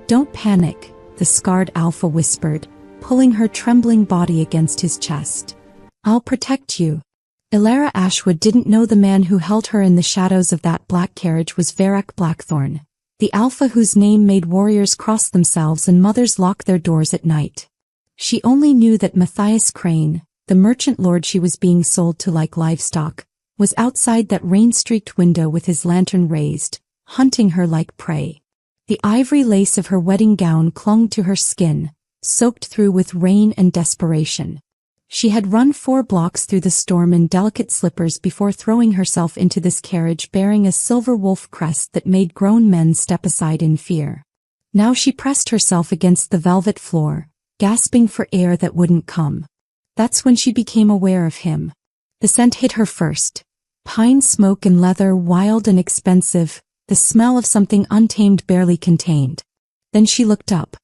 Don't panic, the scarred alpha whispered, pulling her trembling body against his chest. I'll protect you. Elara Ashwood didn't know the man who held her in the shadows of that black carriage was Varric Blackthorn, the alpha whose name made warriors cross themselves and mothers lock their doors at night. She only knew that Matthias Crane, the merchant lord she was being sold to like livestock, was outside that rain-streaked window with his lantern raised, hunting her like prey. The ivory lace of her wedding gown clung to her skin, soaked through with rain and desperation. She had run 4 blocks through the storm in delicate slippers before throwing herself into this carriage bearing a silver wolf crest that made grown men step aside in fear. Now she pressed herself against the velvet floor, gasping for air that wouldn't come. That's when she became aware of him. The scent hit her first. Pine smoke and leather, wild and expensive, the smell of something untamed barely contained. Then she looked up.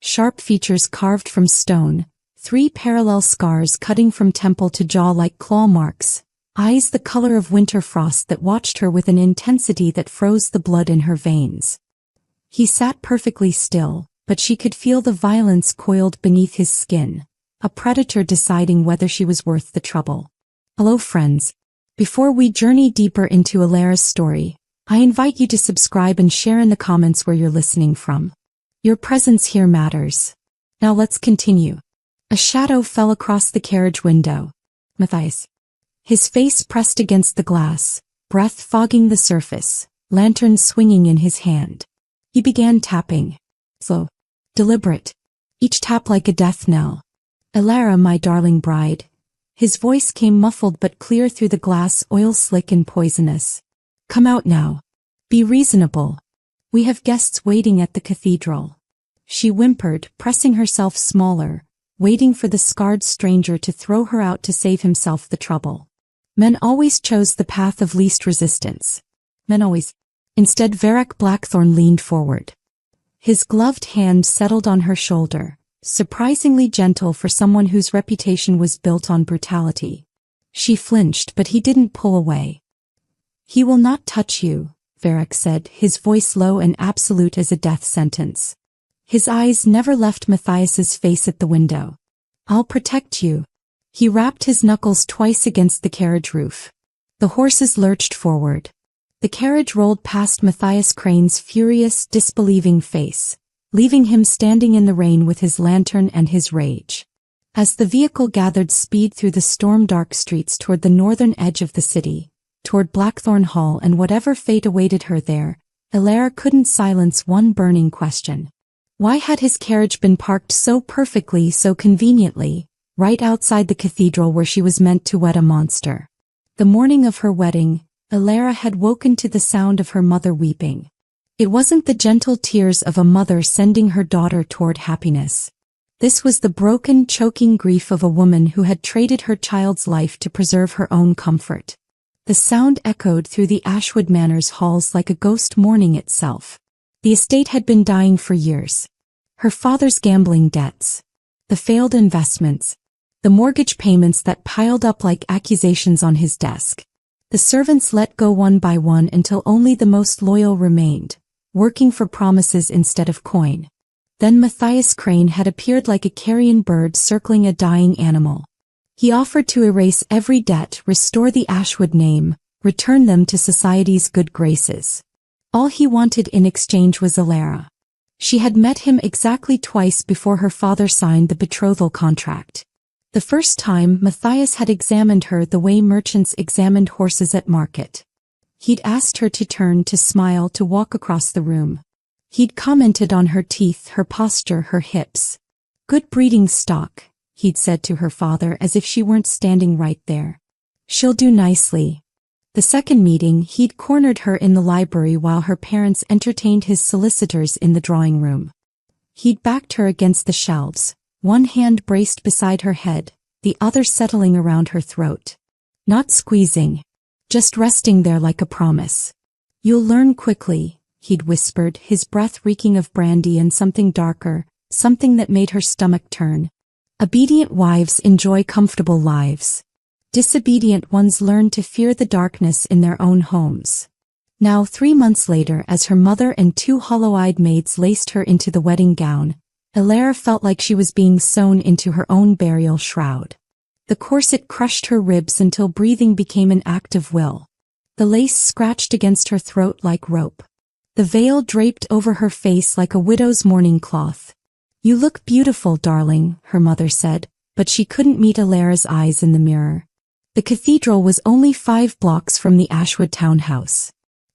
Sharp features carved from stone, 3 parallel scars cutting from temple to jaw like claw marks, eyes the color of winter frost that watched her with an intensity that froze the blood in her veins. He sat perfectly still, but she could feel the violence coiled beneath his skin, a predator deciding whether she was worth the trouble. Hello friends. Before we journey deeper into Elara's story, I invite you to subscribe and share in the comments where you're listening from. Your presence here matters. Now let's continue. A shadow fell across the carriage window. Matthias. His face pressed against the glass, breath fogging the surface, lantern swinging in his hand. He began tapping. Slow. Deliberate. Each tap like a death knell. Elara, my darling bride. His voice came muffled but clear through the glass, oil slick and poisonous. Come out now. Be reasonable. We have guests waiting at the cathedral. She whimpered, pressing herself smaller, waiting for the scarred stranger to throw her out to save himself the trouble. Men always chose the path of least resistance. Men always. Instead, Varric Blackthorn leaned forward. His gloved hand settled on her shoulder, surprisingly gentle for someone whose reputation was built on brutality. She flinched, but he didn't pull away. He will not touch you, Varric said, his voice low and absolute as a death sentence. His eyes never left Matthias's face at the window. I'll protect you. He rapped his knuckles twice against the carriage roof. The horses lurched forward. The carriage rolled past Matthias Crane's furious, disbelieving face, leaving him standing in the rain with his lantern and his rage. As the vehicle gathered speed through the storm-dark streets toward the northern edge of the city, toward Blackthorn Hall and whatever fate awaited her there, Elara couldn't silence one burning question. Why had his carriage been parked so perfectly, so conveniently, right outside the cathedral where she was meant to wed a monster? The morning of her wedding, Elara had woken to the sound of her mother weeping. It wasn't the gentle tears of a mother sending her daughter toward happiness. This was the broken, choking grief of a woman who had traded her child's life to preserve her own comfort. The sound echoed through the Ashwood Manor's halls like a ghost mourning itself. The estate had been dying for years. Her father's gambling debts, the failed investments, the mortgage payments that piled up like accusations on his desk. The servants let go one by one until only the most loyal remained, working for promises instead of coin. Then Matthias Crane had appeared like a carrion bird circling a dying animal. He offered to erase every debt, restore the Ashwood name, return them to society's good graces. All he wanted in exchange was Elara. She had met him exactly twice before her father signed the betrothal contract. The first time, Matthias had examined her the way merchants examined horses at market. He'd asked her to turn, to smile, to walk across the room. He'd commented on her teeth, her posture, her hips. Good breeding stock, he'd said to her father as if she weren't standing right there. She'll do nicely. The second meeting, he'd cornered her in the library while her parents entertained his solicitors in the drawing room. He'd backed her against the shelves, one hand braced beside her head, the other settling around her throat. Not squeezing, just resting there like a promise. You'll learn quickly, he'd whispered, his breath reeking of brandy and something darker, something that made her stomach turn. Obedient wives enjoy comfortable lives. Disobedient ones learn to fear the darkness in their own homes. Now 3 months later, as her mother and two hollow-eyed maids laced her into the wedding gown, Elara felt like she was being sewn into her own burial shroud. The corset crushed her ribs until breathing became an act of will. The lace scratched against her throat like rope. The veil draped over her face like a widow's mourning cloth. "You look beautiful, darling," her mother said, but she couldn't meet Elara's eyes in the mirror. The cathedral was only 5 blocks from the Ashwood townhouse.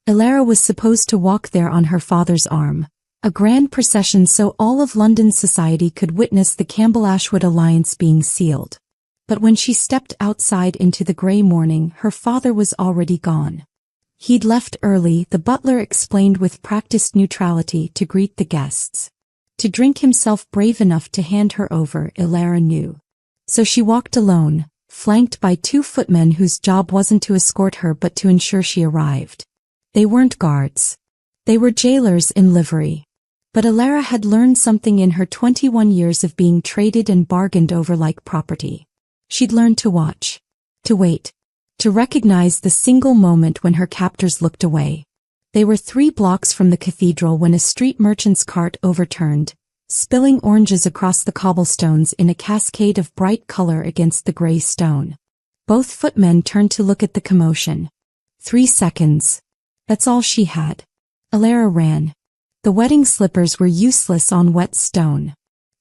Elara was supposed to walk there on her father's arm, a grand procession so all of London's society could witness the Campbell-Ashwood alliance being sealed. But when she stepped outside into the grey morning, her father was already gone. He'd left early, the butler explained with practiced neutrality, to greet the guests. To drink himself brave enough to hand her over, Elara knew. So she walked alone, flanked by 2 footmen whose job wasn't to escort her but to ensure she arrived. They weren't guards. They were jailers in livery. But Elara had learned something in her 21 years of being traded and bargained over like property. She'd learned to watch, to wait, to recognize the single moment when her captors looked away. They were 3 blocks from the cathedral when a street merchant's cart overturned, spilling oranges across the cobblestones in a cascade of bright color against the gray stone. Both footmen turned to look at the commotion. 3 seconds. That's all she had. Elara ran. The wedding slippers were useless on wet stone.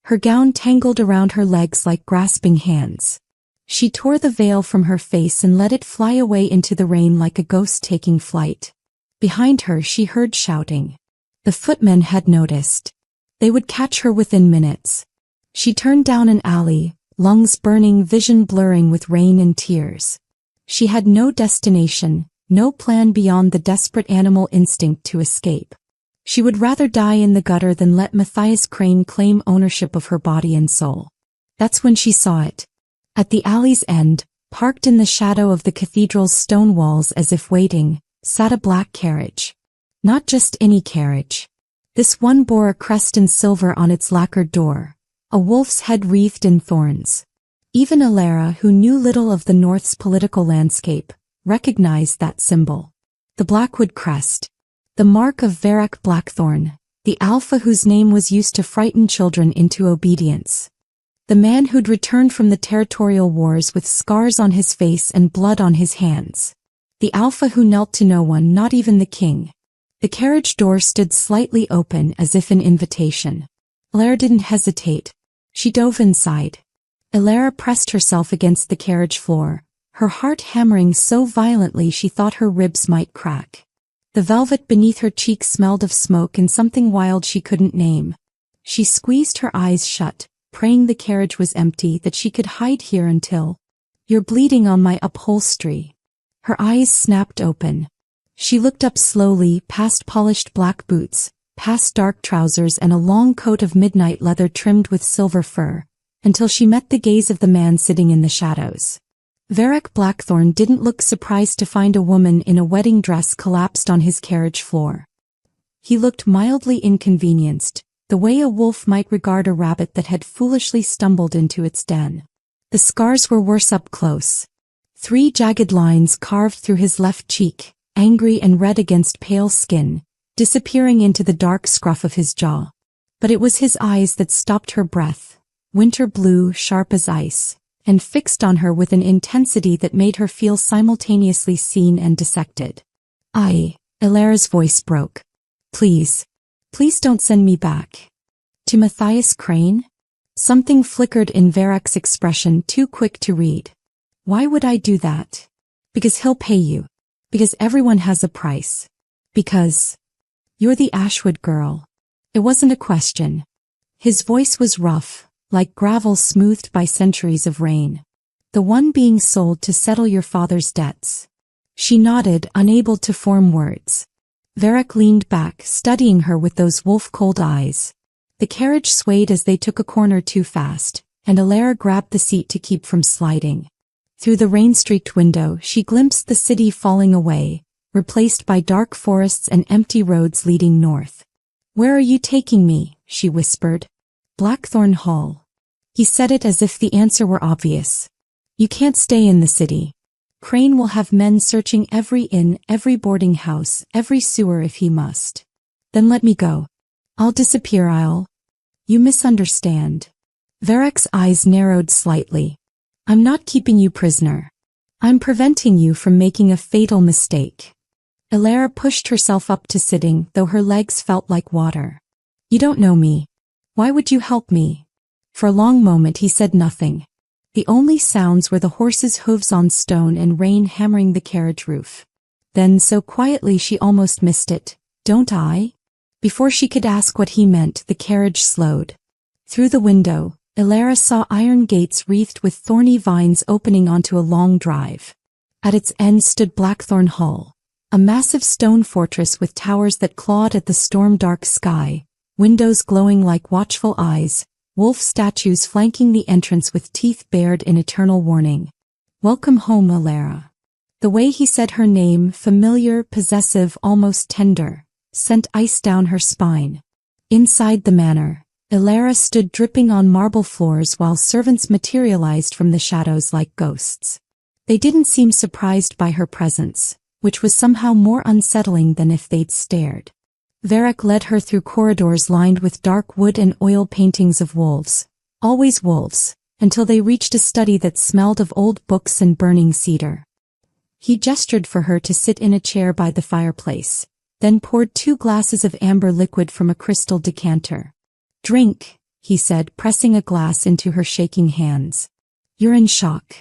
Her gown tangled around her legs like grasping hands. She tore the veil from her face and let it fly away into the rain like a ghost taking flight. Behind her she heard shouting. The footmen had noticed. They would catch her within minutes. She turned down an alley, lungs burning, vision blurring with rain and tears. She had no destination, no plan beyond the desperate animal instinct to escape. She would rather die in the gutter than let Matthias Crane claim ownership of her body and soul. That's when she saw it. At the alley's end, parked in the shadow of the cathedral's stone walls as if waiting, sat a black carriage. Not just any carriage. This one bore a crest in silver on its lacquered door, a wolf's head wreathed in thorns. Even Elara, who knew little of the North's political landscape, recognized that symbol. The Blackwood crest. The mark of Varrock Blackthorn, the alpha whose name was used to frighten children into obedience. The man who'd returned from the territorial wars with scars on his face and blood on his hands. The alpha who knelt to no one, not even the king. The carriage door stood slightly open as if an invitation. Elara didn't hesitate. She dove inside. Elara pressed herself against the carriage floor, her heart hammering so violently she thought her ribs might crack. The velvet beneath her cheeks smelled of smoke and something wild she couldn't name. She squeezed her eyes shut, praying the carriage was empty, that she could hide here until... "You're bleeding on my upholstery." Her eyes snapped open. She looked up slowly, past polished black boots, past dark trousers and a long coat of midnight leather trimmed with silver fur, until she met the gaze of the man sitting in the shadows. Varrock Blackthorn didn't look surprised to find a woman in a wedding dress collapsed on his carriage floor. He looked mildly inconvenienced, the way a wolf might regard a rabbit that had foolishly stumbled into its den. The scars were worse up close. 3 jagged lines carved through his left cheek, angry and red against pale skin, disappearing into the dark scruff of his jaw. But it was his eyes that stopped her breath, winter blue, sharp as ice, and fixed on her with an intensity that made her feel simultaneously seen and dissected. Elara's voice broke. Please don't send me back. To Matthias Crane? Something flickered in Varrock's expression, too quick to read. Why would I do that? Because he'll pay you. Because everyone has a price. Because you're the Ashwood girl. It wasn't a question. His voice was rough, like gravel smoothed by centuries of rain. The one being sold to settle your father's debts. She nodded, unable to form words. Varrock leaned back, studying her with those wolf-cold eyes. The carriage swayed as they took a corner too fast, and Elara grabbed the seat to keep from sliding. Through the rain-streaked window, she glimpsed the city falling away, replaced by dark forests and empty roads leading north. "Where are you taking me?" she whispered. "Blackthorn Hall." He said it as if the answer were obvious. "You can't stay in the city." Crane will have men searching every inn, every boarding house, every sewer if he must. Then let me go. I'll disappear. You misunderstand. Verek's eyes narrowed slightly. I'm not keeping you prisoner. I'm preventing you from making a fatal mistake. Elara pushed herself up to sitting, though her legs felt like water. You don't know me. Why would you help me? For a long moment he said nothing. The only sounds were the horse's hooves on stone and rain hammering the carriage roof. Then, so quietly she almost missed it, don't I? Before she could ask what he meant, the carriage slowed. Through the window, Elara saw iron gates wreathed with thorny vines opening onto a long drive. At its end stood Blackthorn Hall, a massive stone fortress with towers that clawed at the storm-dark sky, windows glowing like watchful eyes, wolf statues flanking the entrance with teeth bared in eternal warning. Welcome home, Elara. The way he said her name, familiar, possessive, almost tender, sent ice down her spine. Inside the manor, Elara stood dripping on marble floors while servants materialized from the shadows like ghosts. They didn't seem surprised by her presence, which was somehow more unsettling than if they'd stared. Verek led her through corridors lined with dark wood and oil paintings of wolves, always wolves, until they reached a study that smelled of old books and burning cedar. He gestured for her to sit in a chair by the fireplace, then poured 2 glasses of amber liquid from a crystal decanter. Drink, he said, pressing a glass into her shaking hands. You're in shock.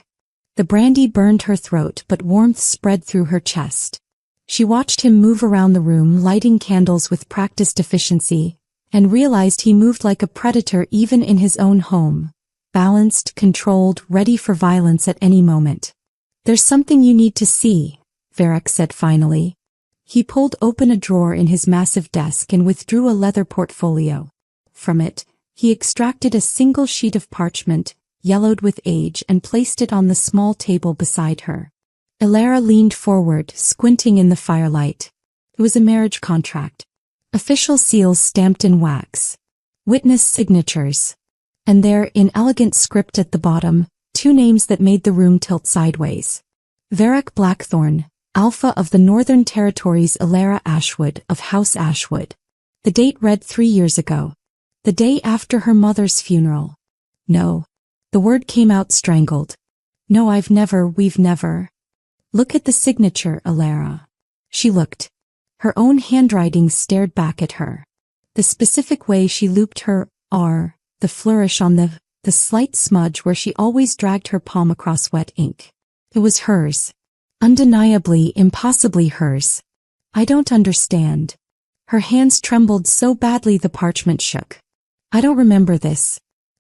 The brandy burned her throat, but warmth spread through her chest. She watched him move around the room, lighting candles with practiced efficiency, and realized he moved like a predator even in his own home, balanced, controlled, ready for violence at any moment. There's something you need to see, Verek said finally. He pulled open a drawer in his massive desk and withdrew a leather portfolio. From it, he extracted a single sheet of parchment, yellowed with age, and placed it on the small table beside her. Elara leaned forward, squinting in the firelight. It was a marriage contract. Official seals stamped in wax. Witness signatures. And there, in elegant script at the bottom, 2 names that made the room tilt sideways. Verek Blackthorn, Alpha of the Northern Territories, Elara Ashwood of House Ashwood. The date read 3 years ago. The day after her mother's funeral. No. The word came out strangled. No, we've never. Look at the signature, Elara. She looked. Her own handwriting stared back at her. The specific way she looped her R, the flourish on the slight smudge where she always dragged her palm across wet ink. It was hers. Undeniably, impossibly hers. I don't understand. Her hands trembled so badly the parchment shook. I don't remember this.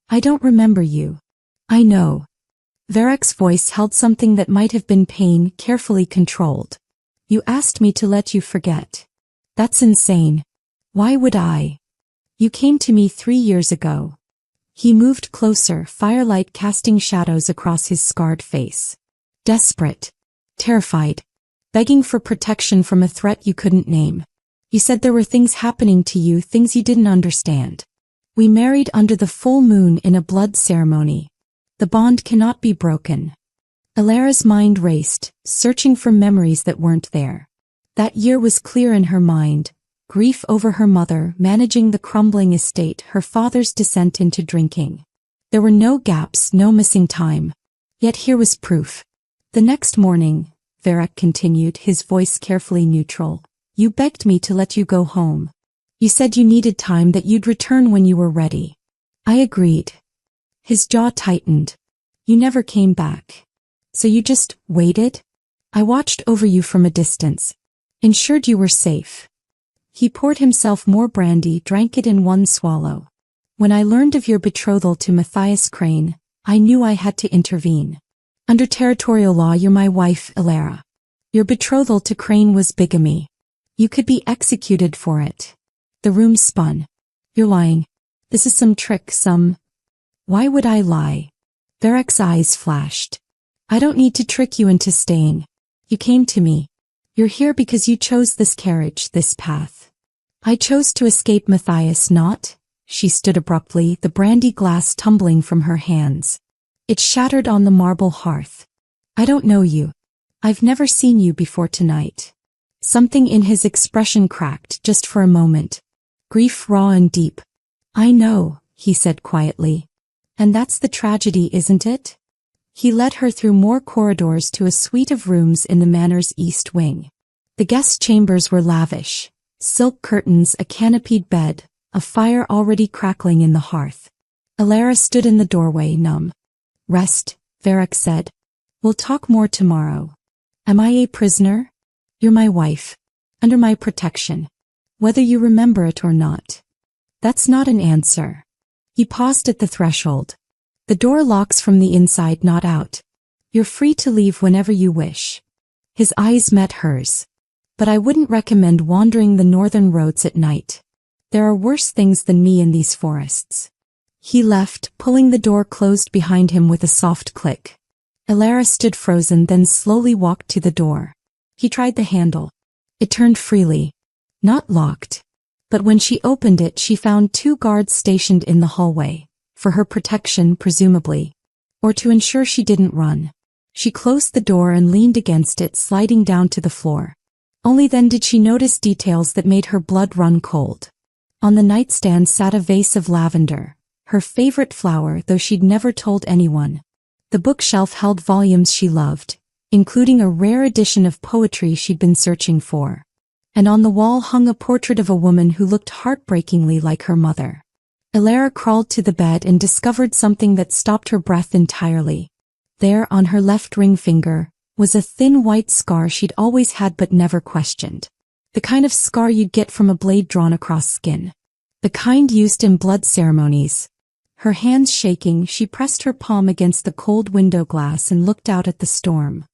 I don't remember you. I know. Verek's voice held something that might have been pain, carefully controlled. You asked me to let you forget. That's insane. Why would I? You came to me 3 years ago. He moved closer, firelight casting shadows across his scarred face. Desperate. Terrified. Begging for protection from a threat you couldn't name. You said there were things happening to you, things you didn't understand. We married under the full moon in a blood ceremony. The bond cannot be broken. Elara's mind raced, searching for memories that weren't there. That year was clear in her mind. Grief over her mother, managing the crumbling estate, her father's descent into drinking. There were no gaps, no missing time. Yet here was proof. The next morning, Verek continued, his voice carefully neutral, you begged me to let you go home. You said you needed time, that you'd return when you were ready. I agreed. His jaw tightened. You never came back. So you just waited? I watched over you from a distance. Ensured you were safe. He poured himself more brandy, drank it in one swallow. When I learned of your betrothal to Matthias Crane, I knew I had to intervene. Under territorial law, you're my wife, Elara. Your betrothal to Crane was bigamy. You could be executed for it. The room spun. You're lying. This is some trick, Why would I lie? Verek's eyes flashed. I don't need to trick you into staying. You came to me. You're here because you chose this carriage, this path. I chose to escape Matthias, not. She stood abruptly, the brandy glass tumbling from her hands. It shattered on the marble hearth. I don't know you. I've never seen you before tonight. Something in his expression cracked just for a moment. Grief raw and deep. I know, he said quietly. And that's the tragedy, isn't it? He led her through more corridors to a suite of rooms in the manor's east wing. The guest chambers were lavish. Silk curtains, a canopied bed, a fire already crackling in the hearth. Elara stood in the doorway, numb. Rest, Varric said. We'll talk more tomorrow. Am I a prisoner? You're my wife. Under my protection. Whether you remember it or not. That's not an answer. He paused at the threshold. The door locks from the inside, not out. You're free to leave whenever you wish. His eyes met hers. But I wouldn't recommend wandering the northern roads at night. There are worse things than me in these forests. He left, pulling the door closed behind him with a soft click. Elara stood frozen, then slowly walked to the door. He tried the handle. It turned freely. Not locked. But when she opened it, she found 2 guards stationed in the hallway. For her protection, presumably. Or to ensure she didn't run. She closed the door and leaned against it, sliding down to the floor. Only then did she notice details that made her blood run cold. On the nightstand sat a vase of lavender, her favorite flower, though she'd never told anyone. The bookshelf held volumes she loved, including a rare edition of poetry she'd been searching for. And on the wall hung a portrait of a woman who looked heartbreakingly like her mother. Elara crawled to the bed and discovered something that stopped her breath entirely. There, on her left ring finger, was a thin white scar she'd always had but never questioned. The kind of scar you'd get from a blade drawn across skin. The kind used in blood ceremonies. Her hands shaking, she pressed her palm against the cold window glass and looked out at the storm.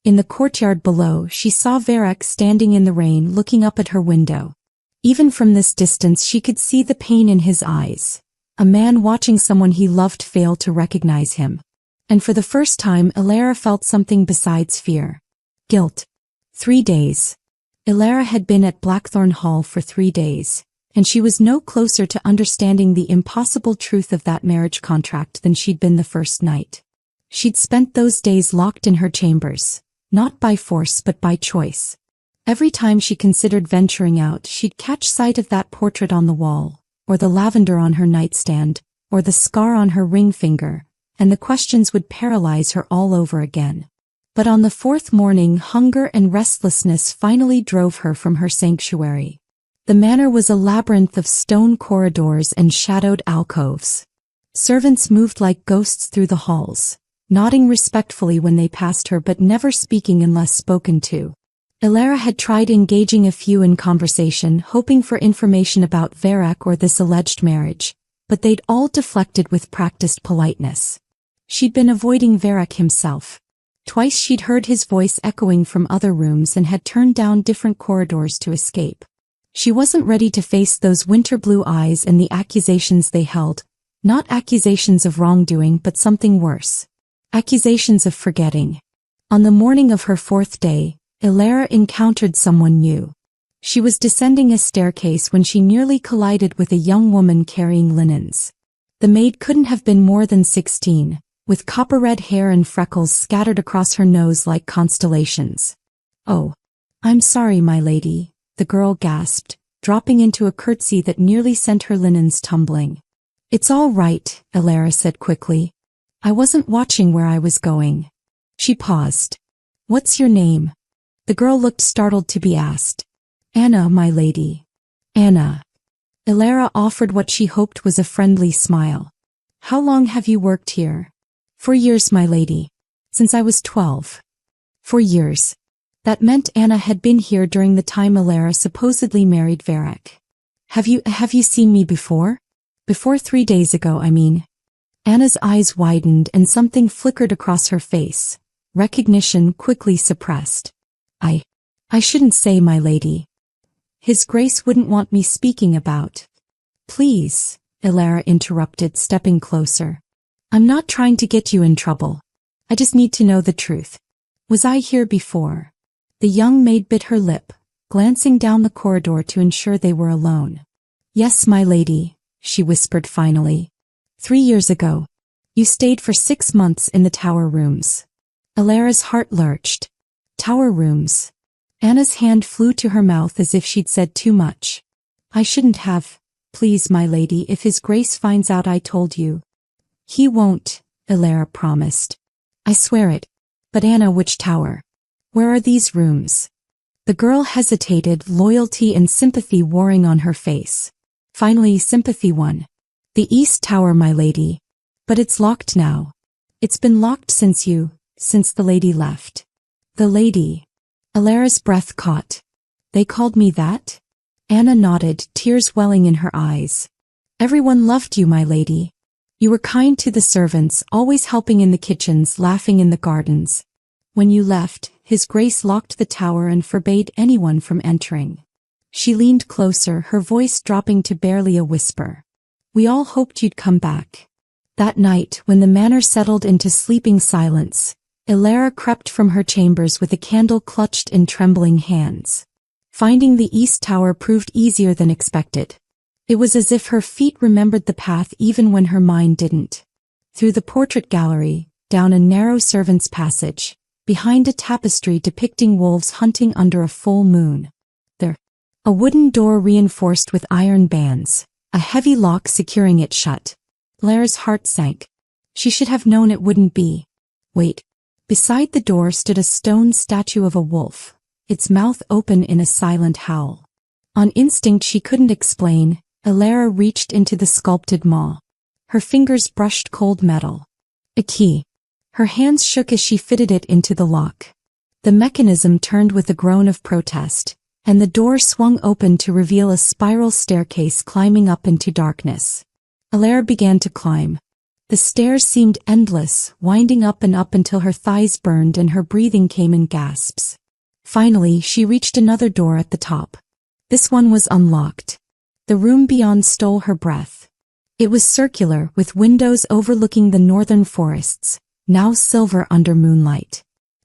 In the courtyard below, she saw Varric standing in the rain, looking up at her window. Even from this distance she could see the pain in his eyes. A man watching someone he loved fail to recognize him. And for the first time Elara felt something besides fear. Guilt. 3 days. Elara had been at Blackthorn Hall for 3 days, and she was no closer to understanding the impossible truth of that marriage contract than she'd been the first night. She'd spent those days locked in her chambers, not by force but by choice. Every time she considered venturing out, she'd catch sight of that portrait on the wall, or the lavender on her nightstand, or the scar on her ring finger, and the questions would paralyze her all over again. But on the 4th morning, hunger and restlessness finally drove her from her sanctuary. The manor was a labyrinth of stone corridors and shadowed alcoves. Servants moved like ghosts through the halls, nodding respectfully when they passed her but never speaking unless spoken to. Elara had tried engaging a few in conversation, hoping for information about Varric or this alleged marriage, but they'd all deflected with practiced politeness. She'd been avoiding Varric himself. Twice she'd heard his voice echoing from other rooms and had turned down different corridors to escape. She wasn't ready to face those winter blue eyes and the accusations they held, not accusations of wrongdoing but something worse. Accusations of forgetting. On the morning of her 4th day, Elara encountered someone new. She was descending a staircase when she nearly collided with a young woman carrying linens. The maid couldn't have been more than 16, with copper-red hair and freckles scattered across her nose like constellations. "Oh, I'm sorry, my lady," the girl gasped, dropping into a curtsy that nearly sent her linens tumbling. "It's all right," Elara said quickly. "I wasn't watching where I was going." She paused. "What's your name?" The girl looked startled to be asked. "Anna, my lady." "Anna." Elara offered what she hoped was a friendly smile. "How long have you worked here?" "4 years, my lady. Since I was 12. 4 years. That meant Anna had been here during the time Elara supposedly married Varric. Have you seen me before?" "Before 3 days ago, I mean." Anna's eyes widened and something flickered across her face. Recognition quickly suppressed. I shouldn't say, my lady. His Grace wouldn't want me speaking about." "Please," Elara interrupted, stepping closer. "I'm not trying to get you in trouble. I just need to know the truth. Was I here before?" The young maid bit her lip, glancing down the corridor to ensure they were alone. "Yes, my lady," she whispered finally. 3 years ago. You stayed for 6 months in the tower rooms." Elara's heart lurched. Tower rooms. Anna's hand flew to her mouth as if she'd said too much. I shouldn't have. Please, my lady, if his grace finds out I told you. He won't, Elara promised. I swear it. But Anna, which tower? Where are these rooms? The girl hesitated, loyalty and sympathy warring on her face. Finally, sympathy won. The East Tower, my lady. But it's locked now. It's been locked since the lady left. The lady. Elara's breath caught. They called me that? Anna nodded, tears welling in her eyes. Everyone loved you, my lady. You were kind to the servants, always helping in the kitchens, laughing in the gardens. When you left, his grace locked the tower and forbade anyone from entering. She leaned closer, her voice dropping to barely a whisper. We all hoped you'd come back. That night, when the manor settled into sleeping silence, Elara crept from her chambers with a candle clutched in trembling hands. Finding the East Tower proved easier than expected. It was as if her feet remembered the path even when her mind didn't. Through the portrait gallery, down a narrow servant's passage, behind a tapestry depicting wolves hunting under a full moon. There. A wooden door reinforced with iron bands, a heavy lock securing it shut. Elara's heart sank. She should have known it wouldn't be. Wait. Beside the door stood a stone statue of a wolf, its mouth open in a silent howl. On instinct she couldn't explain, Elara reached into the sculpted maw. Her fingers brushed cold metal. A key. Her hands shook as she fitted it into the lock. The mechanism turned with a groan of protest, and the door swung open to reveal a spiral staircase climbing up into darkness. Elara began to climb. The stairs seemed endless, winding up and up until her thighs burned and her breathing came in gasps. Finally, she reached another door at the top. This one was unlocked. The room beyond stole her breath. It was circular, with windows overlooking the northern forests, now silver under moonlight.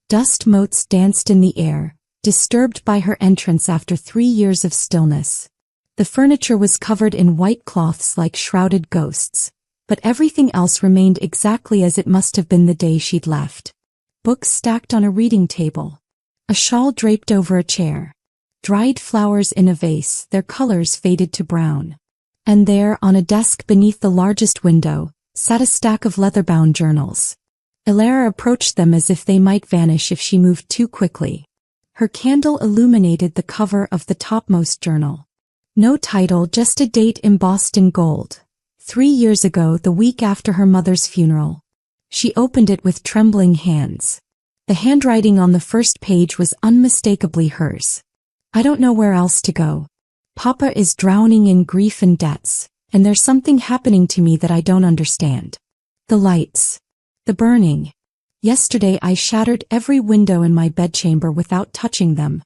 Dust motes danced in the air, disturbed by her entrance after 3 years of stillness. The furniture was covered in white cloths like shrouded ghosts, but everything else remained exactly as it must have been the day she'd left. Books stacked on a reading table. A shawl draped over a chair. Dried flowers in a vase, their colors faded to brown. And there, on a desk beneath the largest window, sat a stack of leather-bound journals. Elara approached them as if they might vanish if she moved too quickly. Her candle illuminated the cover of the topmost journal. No title, just a date embossed in gold. 3 years ago, the week after her mother's funeral. She opened it with trembling hands. The handwriting on the first page was unmistakably hers. I don't know where else to go. Papa is drowning in grief and debts, and there's something happening to me that I don't understand. The lights. The burning. Yesterday I shattered every window in my bedchamber without touching them.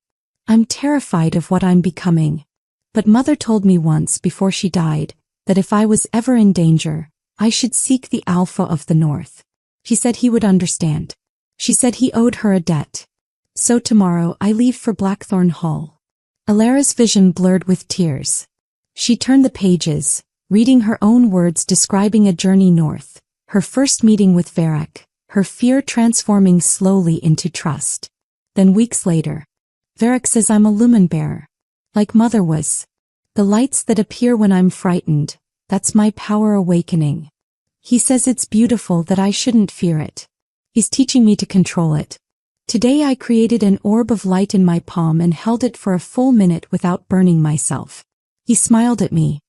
I'm terrified of what I'm becoming. But Mother told me once before she died, that if I was ever in danger, I should seek the Alpha of the North. She said he would understand. She said he owed her a debt. So tomorrow I leave for Blackthorn Hall. Elara's vision blurred with tears. She turned the pages, reading her own words describing a journey north, her first meeting with Varric, her fear transforming slowly into trust. Then weeks later, Varric says I'm a lumen bearer. Like Mother was. The lights that appear when I'm frightened, that's my power awakening. He says it's beautiful, that I shouldn't fear it. He's teaching me to control it. Today I created an orb of light in my palm and held it for a full minute without burning myself. He smiled at me.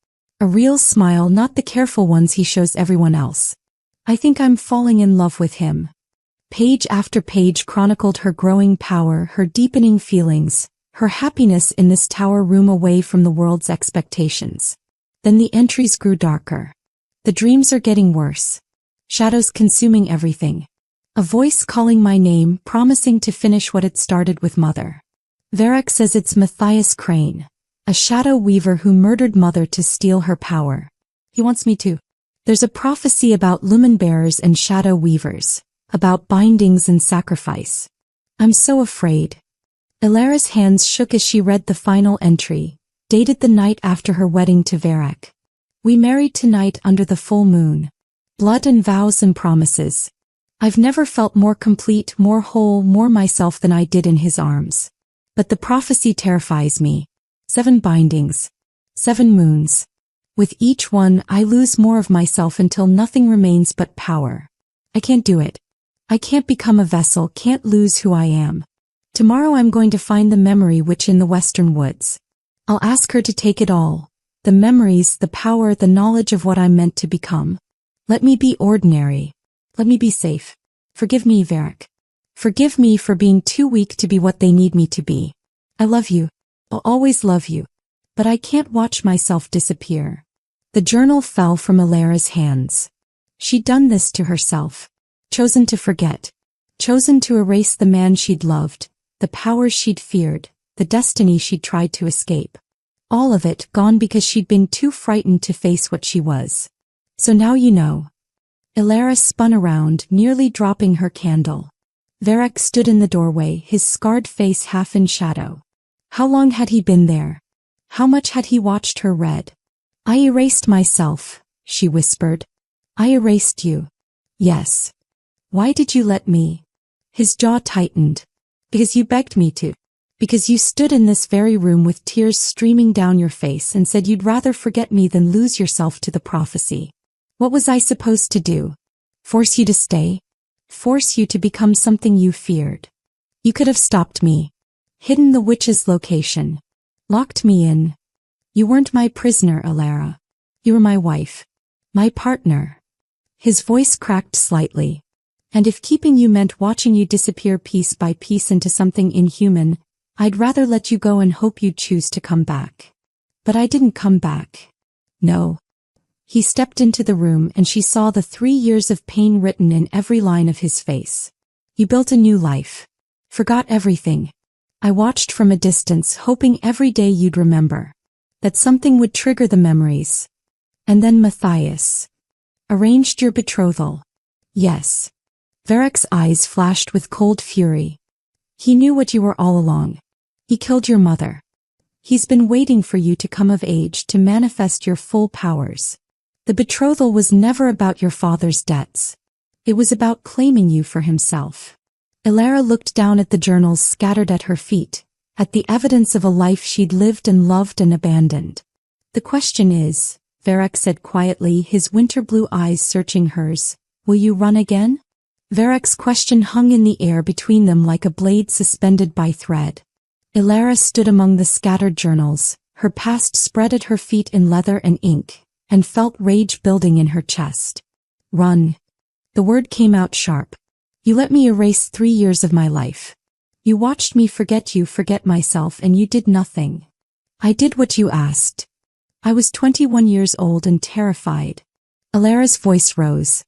A real smile, not the careful ones he shows everyone else. I think I'm falling in love with him. Page after page chronicled her growing power, her deepening feelings, her happiness in this tower room away from the world's expectations. Then the entries grew darker. The dreams are getting worse. Shadows consuming everything. A voice calling my name, promising to finish what it started with Mother. Varric says it's Matthias Crane, a shadow weaver who murdered Mother to steal her power. He wants me to. There's a prophecy about lumen bearers and shadow weavers, about bindings and sacrifice. I'm so afraid. Elara's hands shook as she read the final entry, dated the night after her wedding to Varric. We married tonight under the full moon. Blood and vows and promises. I've never felt more complete, more whole, more myself than I did in his arms. But the prophecy terrifies me. 7 bindings. 7 moons. With each one, I lose more of myself until nothing remains but power. I can't do it. I can't become a vessel, can't lose who I am. Tomorrow I'm going to find the memory witch in the western woods. I'll ask her to take it all. The memories, the power, the knowledge of what I'm meant to become. Let me be ordinary. Let me be safe. Forgive me, Varric. Forgive me for being too weak to be what they need me to be. I love you. I'll always love you. But I can't watch myself disappear. The journal fell from Ilara's hands. She'd done this to herself. Chosen to forget. Chosen to erase the man she'd loved, the powers she'd feared, the destiny she'd tried to escape. All of it gone because she'd been too frightened to face what she was. So now you know. Ilara spun around, nearly dropping her candle. Varric stood in the doorway, his scarred face half in shadow. How long had he been there? How much had he watched her read? I erased myself, she whispered. I erased you. Yes. Why did you let me? His jaw tightened. Because you begged me to. Because you stood in this very room with tears streaming down your face and said you'd rather forget me than lose yourself to the prophecy. What was I supposed to do? Force you to stay? Force you to become something you feared? You could have stopped me. Hidden the witch's location. Locked me in. You weren't my prisoner, Ilara. You were my wife. My partner. His voice cracked slightly. And if keeping you meant watching you disappear piece by piece into something inhuman, I'd rather let you go and hope you'd choose to come back. But I didn't come back. No. He stepped into the room and she saw the 3 years of pain written in every line of his face. You built a new life. Forgot everything. I watched from a distance, hoping every day you'd remember. That something would trigger the memories. And then Matthias. Arranged your betrothal. Yes. Varric's eyes flashed with cold fury. He knew what you were all along. He killed your mother. He's been waiting for you to come of age to manifest your full powers. The betrothal was never about your father's debts. It was about claiming you for himself. Ilara looked down at the journals scattered at her feet, at the evidence of a life she'd lived and loved and abandoned. The question is, Varric said quietly, his winter blue eyes searching hers, will you run again? Varric's question hung in the air between them like a blade suspended by thread. Ilara stood among the scattered journals, her past spread at her feet in leather and ink, and felt rage building in her chest. Run. The word came out sharp. You let me erase 3 years of my life. You watched me forget myself, and you did nothing. I did what you asked. I was 21 years old and terrified. Ilara's voice rose.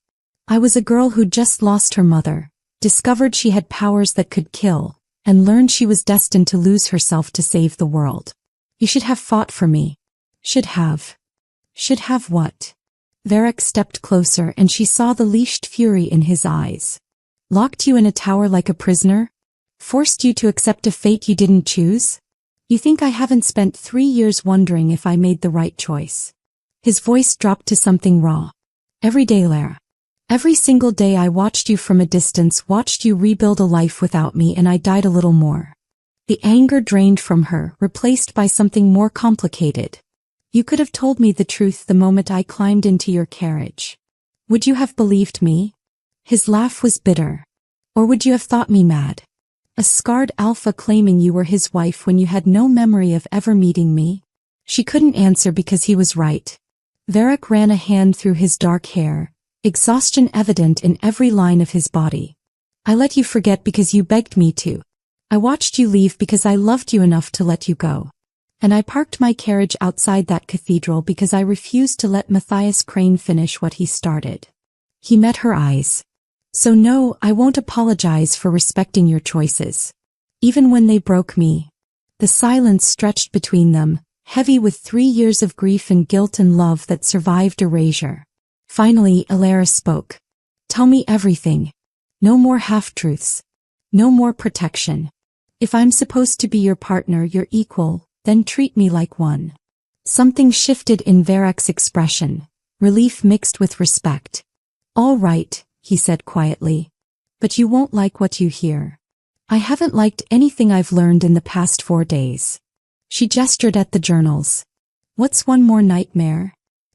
I was a girl who'd just lost her mother, discovered she had powers that could kill, and learned she was destined to lose herself to save the world. You should have fought for me. Should have. Should have what? Varric stepped closer and she saw the leashed fury in his eyes. Locked you in a tower like a prisoner? Forced you to accept a fate you didn't choose? You think I haven't spent 3 years wondering if I made the right choice? His voice dropped to something raw. Every day, Lara. Every single day I watched you from a distance, watched you rebuild a life without me, and I died a little more. The anger drained from her, replaced by something more complicated. You could have told me the truth the moment I climbed into your carriage. Would you have believed me? His laugh was bitter. Or would you have thought me mad? A scarred alpha claiming you were his wife when you had no memory of ever meeting me? She couldn't answer because he was right. Varric ran a hand through his dark hair, exhaustion evident in every line of his body. I let you forget because you begged me to. I watched you leave because I loved you enough to let you go. And I parked my carriage outside that cathedral because I refused to let Matthias Crane finish what he started. He met her eyes. So no, I won't apologize for respecting your choices. Even when they broke me. The silence stretched between them, heavy with 3 years of grief and guilt and love that survived erasure. Finally, Ilara spoke. Tell me everything. No more half-truths. No more protection. If I'm supposed to be your partner, your equal, then treat me like one. Something shifted in Varric's expression, relief mixed with respect. All right, he said quietly. But you won't like what you hear. I haven't liked anything I've learned in the past 4 days. She gestured at the journals. What's one more nightmare?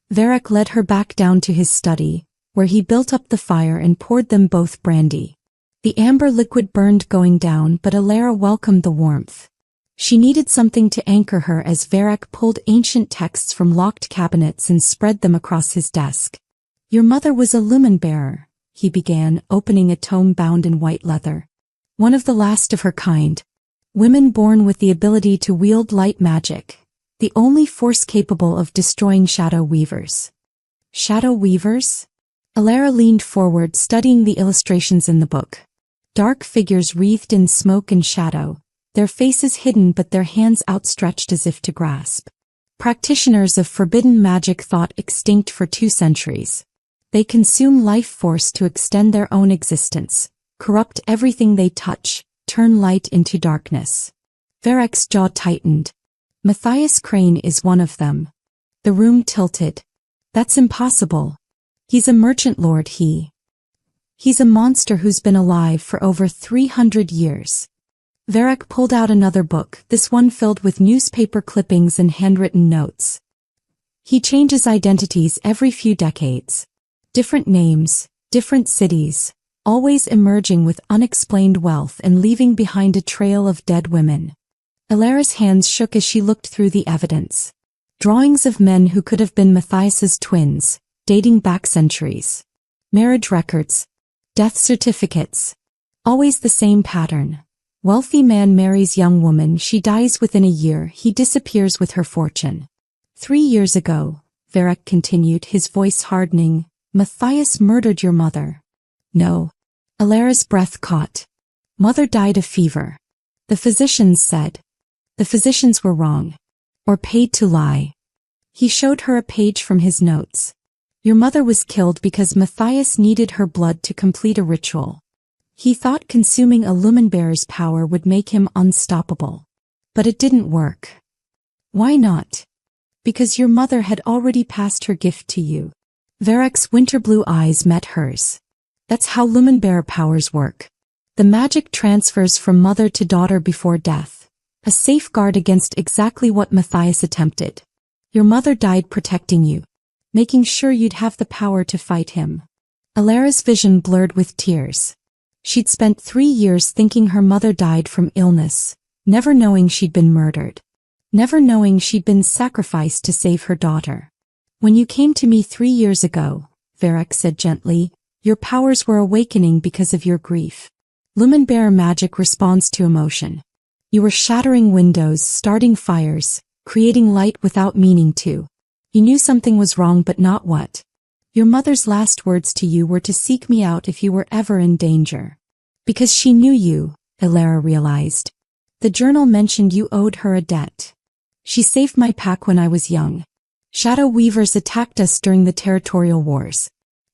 Varric led her back down to his study, where he built up the fire and poured them both brandy. The amber liquid burned going down, but Elara welcomed the warmth. She needed something to anchor her as Varric pulled ancient texts from locked cabinets and spread them across his desk. Your mother was a lumen bearer, he began, opening a tome bound in white leather. One of the last of her kind. Women born with the ability to wield light magic. The only force capable of destroying shadow weavers. Shadow weavers? Elara leaned forward, studying the illustrations in the book. Dark figures wreathed in smoke and shadow, their faces hidden but their hands outstretched as if to grasp. Practitioners of forbidden magic thought extinct for 2 centuries. They consume life force to extend their own existence, corrupt everything they touch, turn light into darkness. Varric's jaw tightened. Matthias Crane is one of them. The room tilted. That's impossible. He's a merchant lord, He's a monster who's been alive for over 300 years. Varric pulled out another book, this one filled with newspaper clippings and handwritten notes. He changes identities every few decades. Different names, different cities, always emerging with unexplained wealth and leaving behind a trail of dead women. Elara's hands shook as she looked through the evidence. Drawings of men who could have been Matthias's twins, dating back centuries. Marriage records. Death certificates. Always the same pattern. Wealthy man marries young woman, she dies within a year, he disappears with her fortune. 3 years ago, Varric continued, his voice hardening, Matthias murdered your mother. No. Elara's breath caught. Mother died of fever. The physicians said. The physicians were wrong. Or paid to lie. He showed her a page from his notes. Your mother was killed because Matthias needed her blood to complete a ritual. He thought consuming a lumenbearer's power would make him unstoppable. But it didn't work. Why not? Because your mother had already passed her gift to you. Varric's winter-blue eyes met hers. That's how lumenbearer powers work. The magic transfers from mother to daughter before death. A safeguard against exactly what Matthias attempted. Your mother died protecting you, making sure you'd have the power to fight him. Elara's vision blurred with tears. She'd spent 3 years thinking her mother died from illness, never knowing she'd been murdered. Never knowing she'd been sacrificed to save her daughter. When you came to me 3 years ago, Varric said gently, your powers were awakening because of your grief. Lumenbearer magic responds to emotion. You were shattering windows, starting fires, creating light without meaning to. You knew something was wrong but not what. Your mother's last words to you were to seek me out if you were ever in danger. Because she knew you, Elara realized. The journal mentioned you owed her a debt. She saved my pack when I was young. Shadow weavers attacked us during the territorial wars.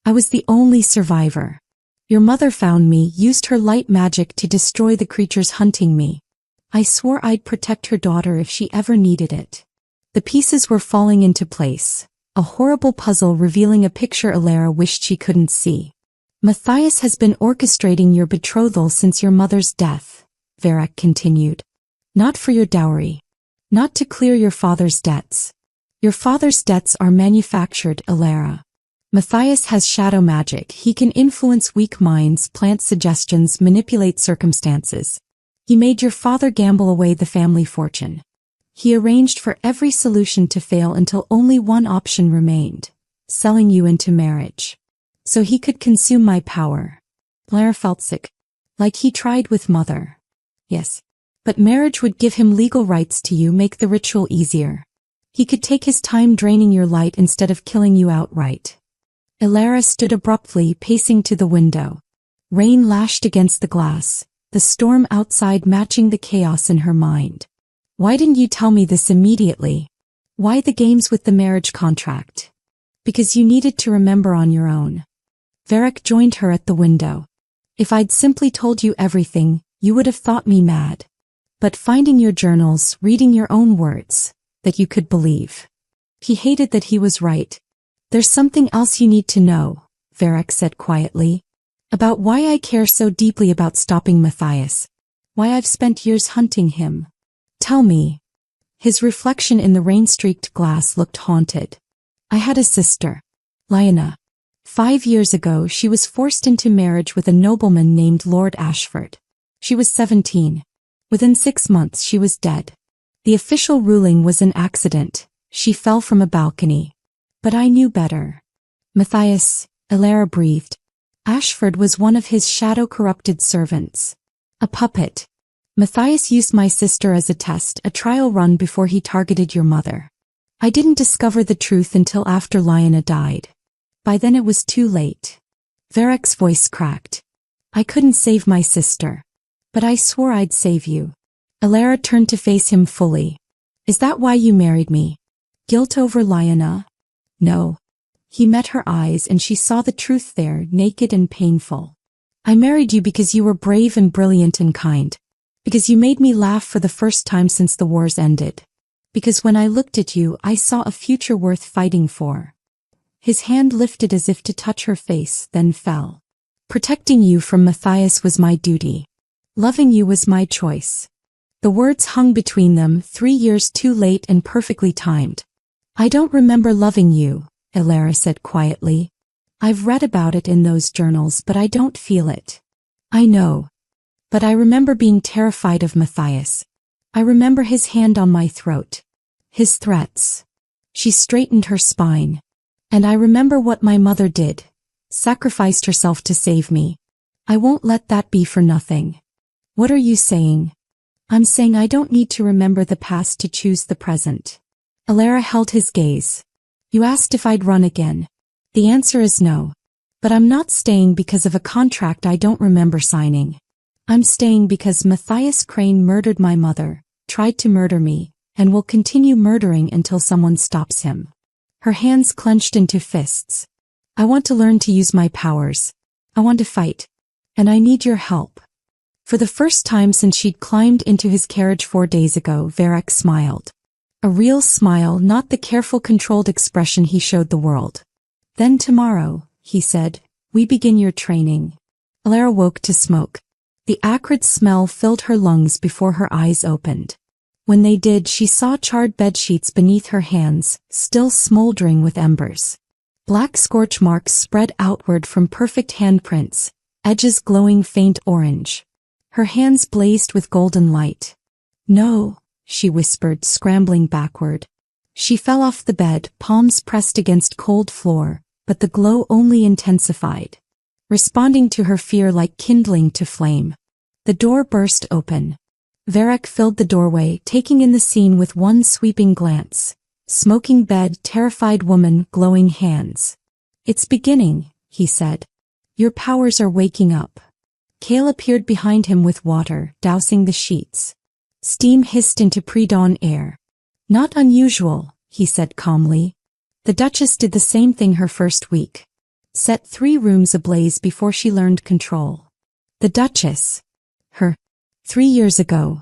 I was the only survivor. Your mother found me, used her light magic to destroy the creatures hunting me. I swore I'd protect her daughter if she ever needed it. The pieces were falling into place, a horrible puzzle revealing a picture Elara wished she couldn't see. Matthias has been orchestrating your betrothal since your mother's death, Varric continued. Not for your dowry. Not to clear your father's debts. Your father's debts are manufactured, Elara. Matthias has shadow magic. He can influence weak minds, plant suggestions, manipulate circumstances. He made your father gamble away the family fortune. He arranged for every solution to fail until only one option remained, selling you into marriage. So he could consume my power. Elara felt sick. Like he tried with mother. Yes. But marriage would give him legal rights to you, make the ritual easier. He could take his time draining your light instead of killing you outright. Elara stood abruptly, pacing to the window. Rain lashed against the glass, the storm outside matching the chaos in her mind. Why didn't you tell me this immediately? Why the games with the marriage contract? Because you needed to remember on your own. Varric joined her at the window. If I'd simply told you everything, you would have thought me mad. But finding your journals, reading your own words, that you could believe. He hated that he was right. There's something else you need to know, Varric said quietly. About why I care so deeply about stopping Matthias. Why I've spent years hunting him. Tell me. His reflection in the rain-streaked glass looked haunted. I had a sister, Lyanna. 5 years ago she was forced into marriage with a nobleman named Lord Ashford. She was 17. Within 6 months she was dead. The official ruling was an accident. She fell from a balcony. But I knew better. Matthias, Elara breathed. Ashford was one of his shadow-corrupted servants. A puppet. Matthias used my sister as a test, a trial run before he targeted your mother. I didn't discover the truth until after Lyanna died. By then it was too late. Varroc's voice cracked. I couldn't save my sister. But I swore I'd save you. Elara turned to face him fully. Is that why you married me? Guilt over Lyanna? No. He met her eyes and she saw the truth there, naked and painful. I married you because you were brave and brilliant and kind. Because you made me laugh for the first time since the wars ended. Because when I looked at you, I saw a future worth fighting for. His hand lifted as if to touch her face, then fell. Protecting you from Matthias was my duty. Loving you was my choice. The words hung between them, 3 years too late and perfectly timed. I don't remember loving you, Elara said quietly. I've read about it in those journals, but I don't feel it. I know. But I remember being terrified of Matthias. I remember his hand on my throat. His threats. She straightened her spine. And I remember what my mother did. Sacrificed herself to save me. I won't let that be for nothing. What are you saying? I'm saying I don't need to remember the past to choose the present. Elara held his gaze. You asked if I'd run again. The answer is no. But I'm not staying because of a contract I don't remember signing. I'm staying because Matthias Crane murdered my mother, tried to murder me, and will continue murdering until someone stops him. Her hands clenched into fists. I want to learn to use my powers. I want to fight. And I need your help. For the first time since she'd climbed into his carriage 4 days ago, Varroc smiled. A real smile, not the careful, controlled expression he showed the world. Then tomorrow, he said, we begin your training. Elara woke to smoke. The acrid smell filled her lungs before her eyes opened. When they did, she saw charred bedsheets beneath her hands, still smoldering with embers. Black scorch marks spread outward from perfect handprints, edges glowing faint orange. Her hands blazed with golden light. No, she whispered, scrambling backward. She fell off the bed, palms pressed against cold floor, but the glow only intensified, responding to her fear like kindling to flame. The door burst open. Varroc filled the doorway, taking in the scene with one sweeping glance. Smoking bed, terrified woman, glowing hands. It's beginning, he said. Your powers are waking up. Kale appeared behind him with water, dousing the sheets. Steam hissed into pre-dawn air. Not unusual, he said calmly. The Duchess did the same thing her first week. Set 3 rooms ablaze before she learned control. The Duchess. Her. 3 years ago.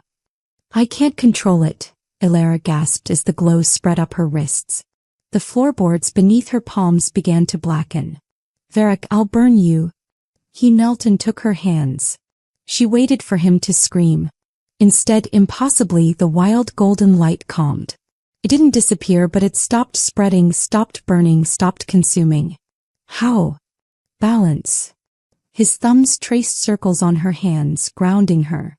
I can't control it, Elara gasped as the glow spread up her wrists. The floorboards beneath her palms began to blacken. Varroc, I'll burn you. He knelt and took her hands. She waited for him to scream. Instead, impossibly, the wild golden light calmed. It didn't disappear, but it stopped spreading, stopped burning, stopped consuming. How? Balance. His thumbs traced circles on her hands, grounding her.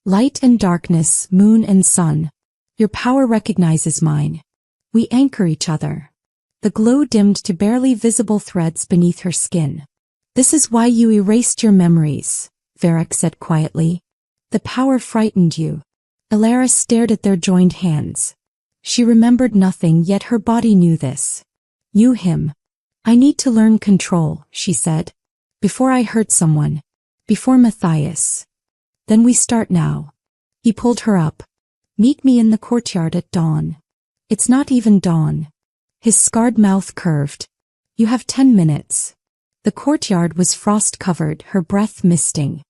Light and darkness, moon and sun. Your power recognizes mine. We anchor each other. The glow dimmed to barely visible threads beneath her skin. This is why you erased your memories, Varroc said quietly. The power frightened you. Elara stared at their joined hands. She remembered nothing, yet her body knew this. Knew him. I need to learn control, she said. Before I hurt someone. Before Matthias. Then we start now. He pulled her up. Meet me in the courtyard at dawn. It's not even dawn. His scarred mouth curved. You have 10 minutes. The courtyard was frost-covered, her breath misting.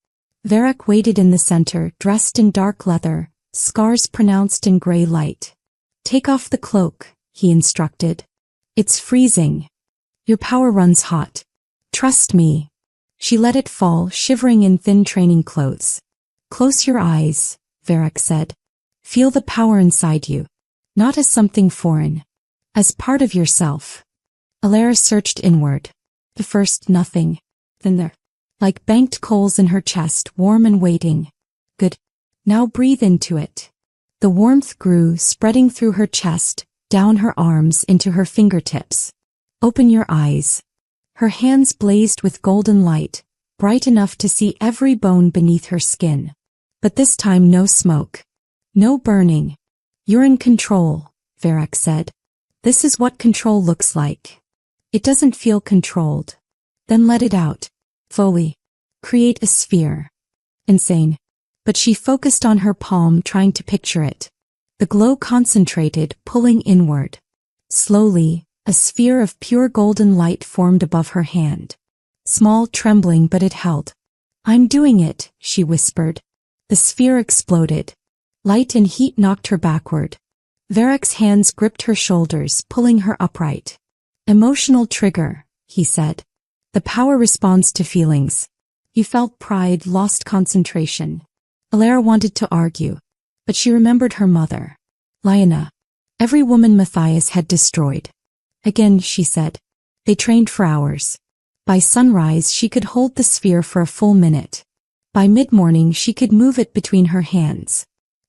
Varroc waited in the center, dressed in dark leather, scars pronounced in gray light. Take off the cloak, he instructed. It's freezing. Your power runs hot. Trust me. She let it fall, shivering in thin training clothes. Close your eyes, Varric said. Feel the power inside you. Not as something foreign. As part of yourself. Elara searched inward. The first nothing. Then there. Like banked coals in her chest, warm and waiting. Good. Now breathe into it. The warmth grew, spreading through her chest, down her arms into her fingertips. Open your eyes. Her hands blazed with golden light, bright enough to see every bone beneath her skin. But this time no smoke. No burning. You're in control, Varric said. This is what control looks like. It doesn't feel controlled. Then let it out. Fully. Create a sphere. Insane. But she focused on her palm, trying to picture it. The glow concentrated, pulling inward. Slowly, a sphere of pure golden light formed above her hand. Small, trembling, but it held. I'm doing it, she whispered. The sphere exploded. Light and heat knocked her backward. Varric's hands gripped her shoulders, pulling her upright. Emotional trigger, he said. The power responds to feelings. You felt pride, lost concentration. Elara wanted to argue, but she remembered her mother. Lyanna. Every woman Matthias had destroyed. Again, she said. They trained for hours. By sunrise she could hold the sphere for a full minute. By mid-morning she could move it between her hands.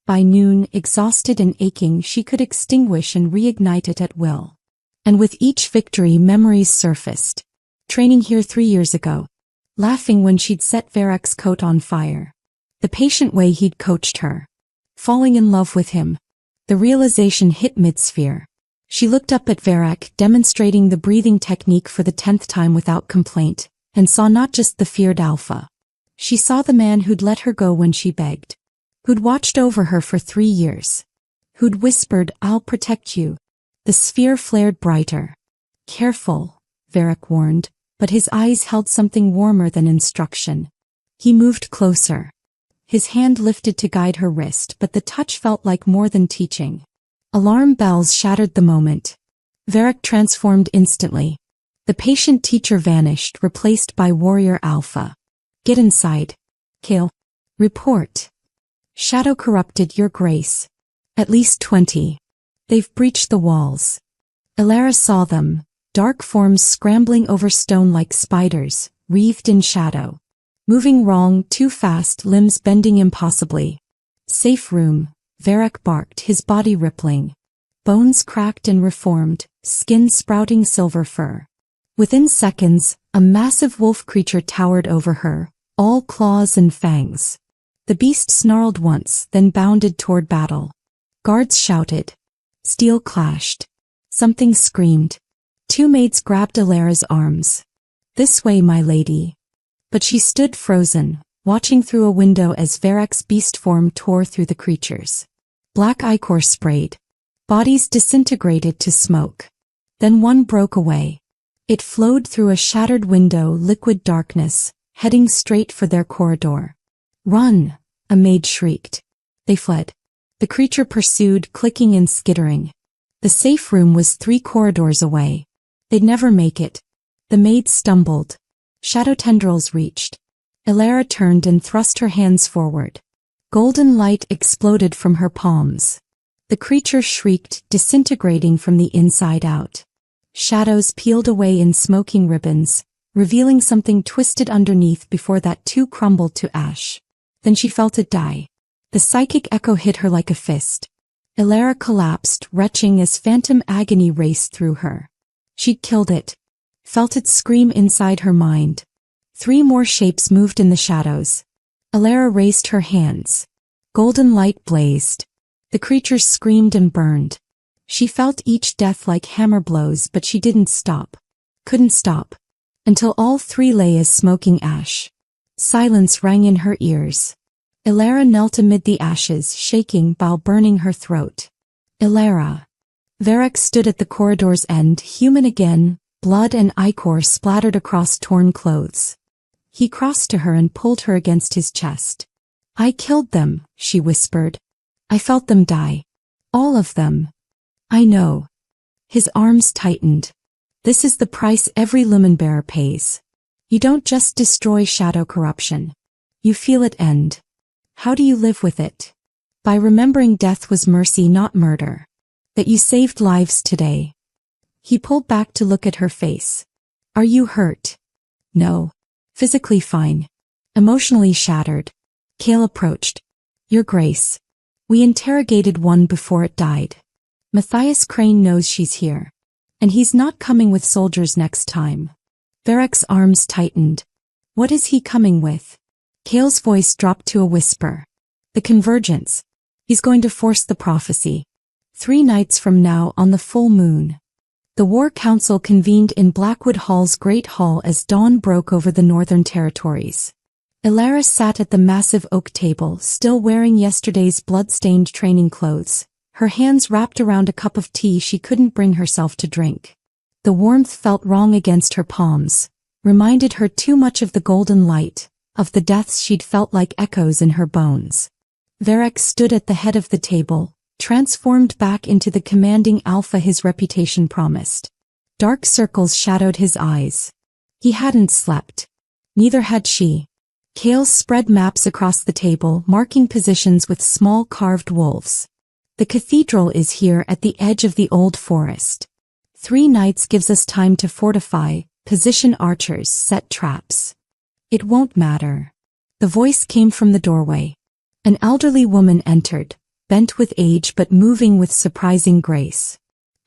By noon, exhausted and aching, she could extinguish and reignite it at will. And with each victory memories surfaced. Training here 3 years ago. Laughing when she'd set Varric's coat on fire. The patient way he'd coached her. Falling in love with him. The realization hit mid-sphere. She looked up at Varric, demonstrating the breathing technique for the 10th time without complaint, and saw not just the feared alpha. She saw the man who'd let her go when she begged. Who'd watched over her for 3 years. Who'd whispered, I'll protect you. The sphere flared brighter. Careful, Varric warned, but his eyes held something warmer than instruction. He moved closer. His hand lifted to guide her wrist, but the touch felt like more than teaching. Alarm bells shattered the moment. Varric transformed instantly. The patient teacher vanished, replaced by warrior alpha. Get inside. Kill. Report. Shadow corrupted, your grace. At least 20. They've breached the walls. Elara saw them, dark forms scrambling over stone like spiders, wreathed in shadow. Moving wrong, too fast, limbs bending impossibly. Safe room, Varric barked, his body rippling. Bones cracked and reformed, skin sprouting silver fur. Within seconds, a massive wolf creature towered over her, all claws and fangs. The beast snarled once, then bounded toward battle. Guards shouted. Steel clashed. Something screamed. 2 maids grabbed Elara's arms. This way, my lady. But she stood frozen, watching through a window as Varric's beast form tore through the creatures. Black ichor sprayed. Bodies disintegrated to smoke. Then one broke away. It flowed through a shattered window, liquid darkness, heading straight for their corridor. Run, a maid shrieked. They fled. The creature pursued, clicking and skittering. The safe room was 3 corridors away. They'd never make it. The maid stumbled. Shadow tendrils reached. Elara turned and thrust her hands forward. Golden light exploded from her palms. The creature shrieked, disintegrating from the inside out. Shadows peeled away in smoking ribbons, revealing something twisted underneath before that too crumbled to ash. Then she felt it die. The psychic echo hit her like a fist. Elara collapsed, retching as phantom agony raced through her. She'd killed it. Felt it scream inside her mind. 3 more shapes moved in the shadows. Elara raised her hands. Golden light blazed. The creatures screamed and burned. She felt each death like hammer blows, but she didn't stop. Couldn't stop. Until all 3 lay as smoking ash. Silence rang in her ears. Elara knelt amid the ashes, shaking while burning her throat. Elara. Varric stood at the corridor's end, human again, blood and ichor splattered across torn clothes. He crossed to her and pulled her against his chest. I killed them, she whispered. I felt them die. All of them. I know. His arms tightened. This is the price every lumen bearer pays. You don't just destroy shadow corruption. You feel it end. How do you live with it? By remembering death was mercy, not murder. That you saved lives today. He pulled back to look at her face. Are you hurt? No. Physically fine. Emotionally shattered. Cale approached. Your Grace. We interrogated one before it died. Matthias Crane knows she's here. And he's not coming with soldiers next time. Varric's arms tightened. What is he coming with? Cale's voice dropped to a whisper. The convergence. He's going to force the prophecy. 3 nights from now on the full moon. The War Council convened in Blackwood Hall's Great Hall as dawn broke over the Northern Territories. Ilara sat at the massive oak table, still wearing yesterday's blood-stained training clothes, her hands wrapped around a cup of tea she couldn't bring herself to drink. The warmth felt wrong against her palms, reminded her too much of the golden light, of the deaths she'd felt like echoes in her bones. Varric stood at the head of the table, transformed back into the commanding alpha his reputation promised. Dark circles shadowed his eyes. He hadn't slept. Neither had she. Cale spread maps across the table, marking positions with small carved wolves. The cathedral is here at the edge of the old forest. 3 nights gives us time to fortify, position archers, set traps. It won't matter. The voice came from the doorway. An elderly woman entered, bent with age but moving with surprising grace.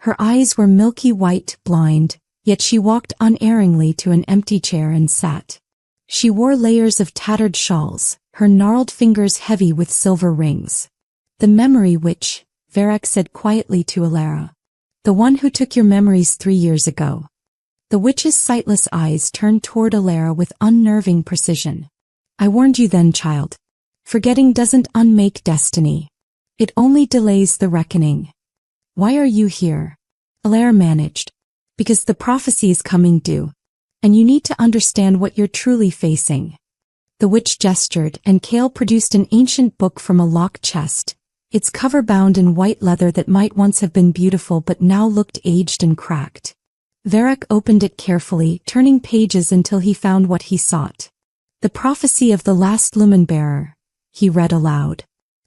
Her eyes were milky white, blind, yet she walked unerringly to an empty chair and sat. She wore layers of tattered shawls, her gnarled fingers heavy with silver rings. The memory witch, Varric said quietly to Ilara. The one who took your memories 3 years ago. The witch's sightless eyes turned toward Ilara with unnerving precision. I warned you then, child. Forgetting doesn't unmake destiny. It only delays the reckoning. Why are you here? Ilara managed. Because the prophecy is coming due. And you need to understand what you're truly facing. The witch gestured and Cale produced an ancient book from a locked chest, its cover bound in white leather that might once have been beautiful but now looked aged and cracked. Varric opened it carefully, turning pages until he found what he sought. The prophecy of the last lumen bearer, he read aloud.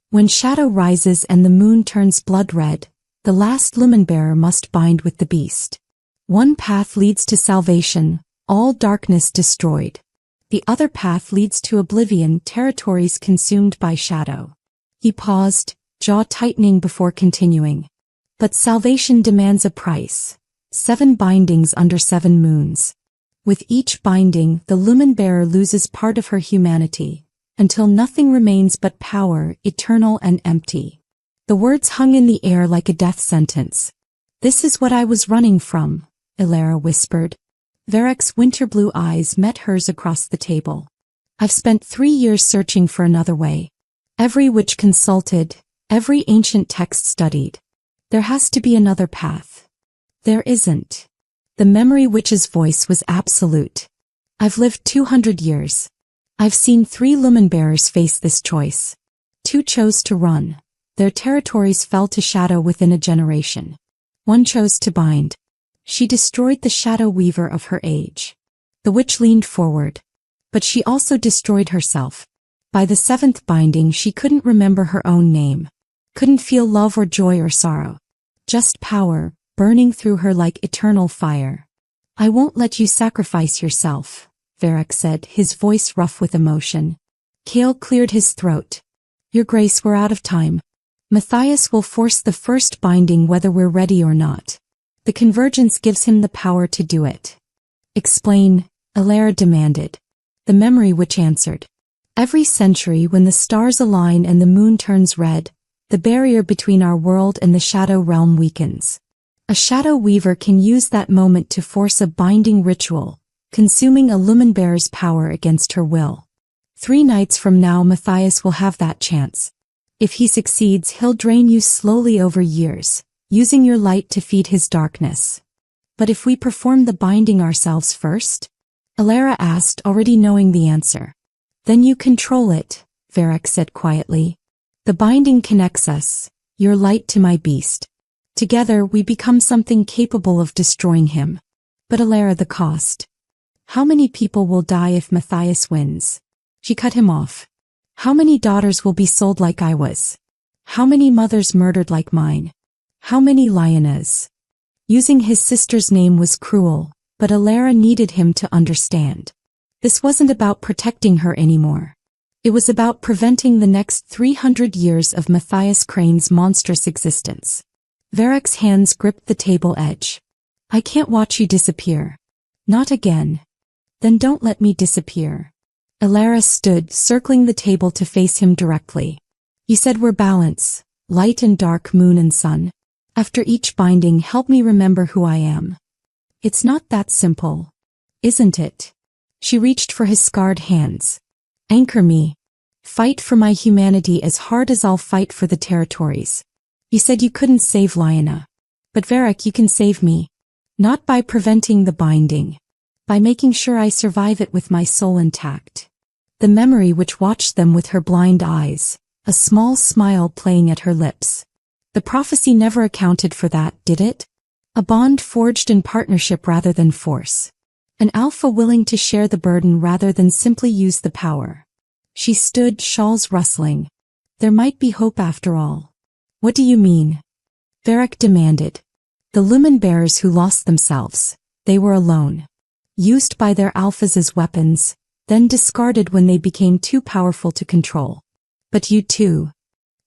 When shadow rises and the moon turns blood red, the last lumen bearer must bind with the beast. One path leads to salvation, all darkness destroyed. The other path leads to oblivion, territories consumed by shadow. He paused, jaw tightening before continuing. But salvation demands a price. 7 bindings under 7 moons. With each binding, the lumen bearer loses part of her humanity, until nothing remains but power, eternal and empty. The words hung in the air like a death sentence. This is what I was running from, Ilara whispered. Varric's winter blue eyes met hers across the table. I've spent 3 years searching for another way. Every witch consulted, every ancient text studied. There has to be another path. There isn't. The memory witch's voice was absolute. I've lived 200 years. I've seen 3 lumen bearers face this choice. 2 chose to run. Their territories fell to shadow within a generation. 1 chose to bind. She destroyed the shadow weaver of her age. The witch leaned forward. But she also destroyed herself. By the 7th binding she couldn't remember her own name. Couldn't feel love or joy or sorrow. Just power, burning through her like eternal fire. I won't let you sacrifice yourself, Varric said, his voice rough with emotion. Cale cleared his throat. Your Grace, we're out of time. Matthias will force the first binding whether we're ready or not. The convergence gives him the power to do it. Explain, Ilara demanded. The memory witch answered. Every century when the stars align and the moon turns red, the barrier between our world and the shadow realm weakens. A shadow weaver can use that moment to force a binding ritual, consuming a lumen bearer's power against her will. 3 nights from now Matthias will have that chance. If he succeeds, he'll drain you slowly over years, using your light to feed his darkness. But if we perform the binding ourselves first? Ilara asked, already knowing the answer. Then you control it, Varric said quietly. The binding connects us, your light to my beast. Together we become something capable of destroying him. But Ilara, the cost. How many people will die if Matthias wins? She cut him off. How many daughters will be sold like I was? How many mothers murdered like mine? How many lionesses? Using his sister's name was cruel, but Elara needed him to understand. This wasn't about protecting her anymore. It was about preventing the next 300 years of Matthias Crane's monstrous existence. Varroc's hands gripped the table edge. I can't watch you disappear. Not again. Then don't let me disappear. Elara stood, circling the table to face him directly. You said we're balance, light and dark, moon and sun. After each binding, help me remember who I am. It's not that simple, isn't it? She reached for his scarred hands. Anchor me. Fight for my humanity as hard as I'll fight for the territories. You said you couldn't save Lyanna. But Varroc, you can save me. Not by preventing the binding. By making sure I survive it with my soul intact. The memory which watched them with her blind eyes, a small smile playing at her lips. The prophecy never accounted for that, did it? A bond forged in partnership rather than force. An alpha willing to share the burden rather than simply use the power. She stood, shawls rustling. There might be hope after all. What do you mean? Varroc demanded. The lumen bearers who lost themselves, they were alone. Used by their alphas as weapons, then discarded when they became too powerful to control. But you too.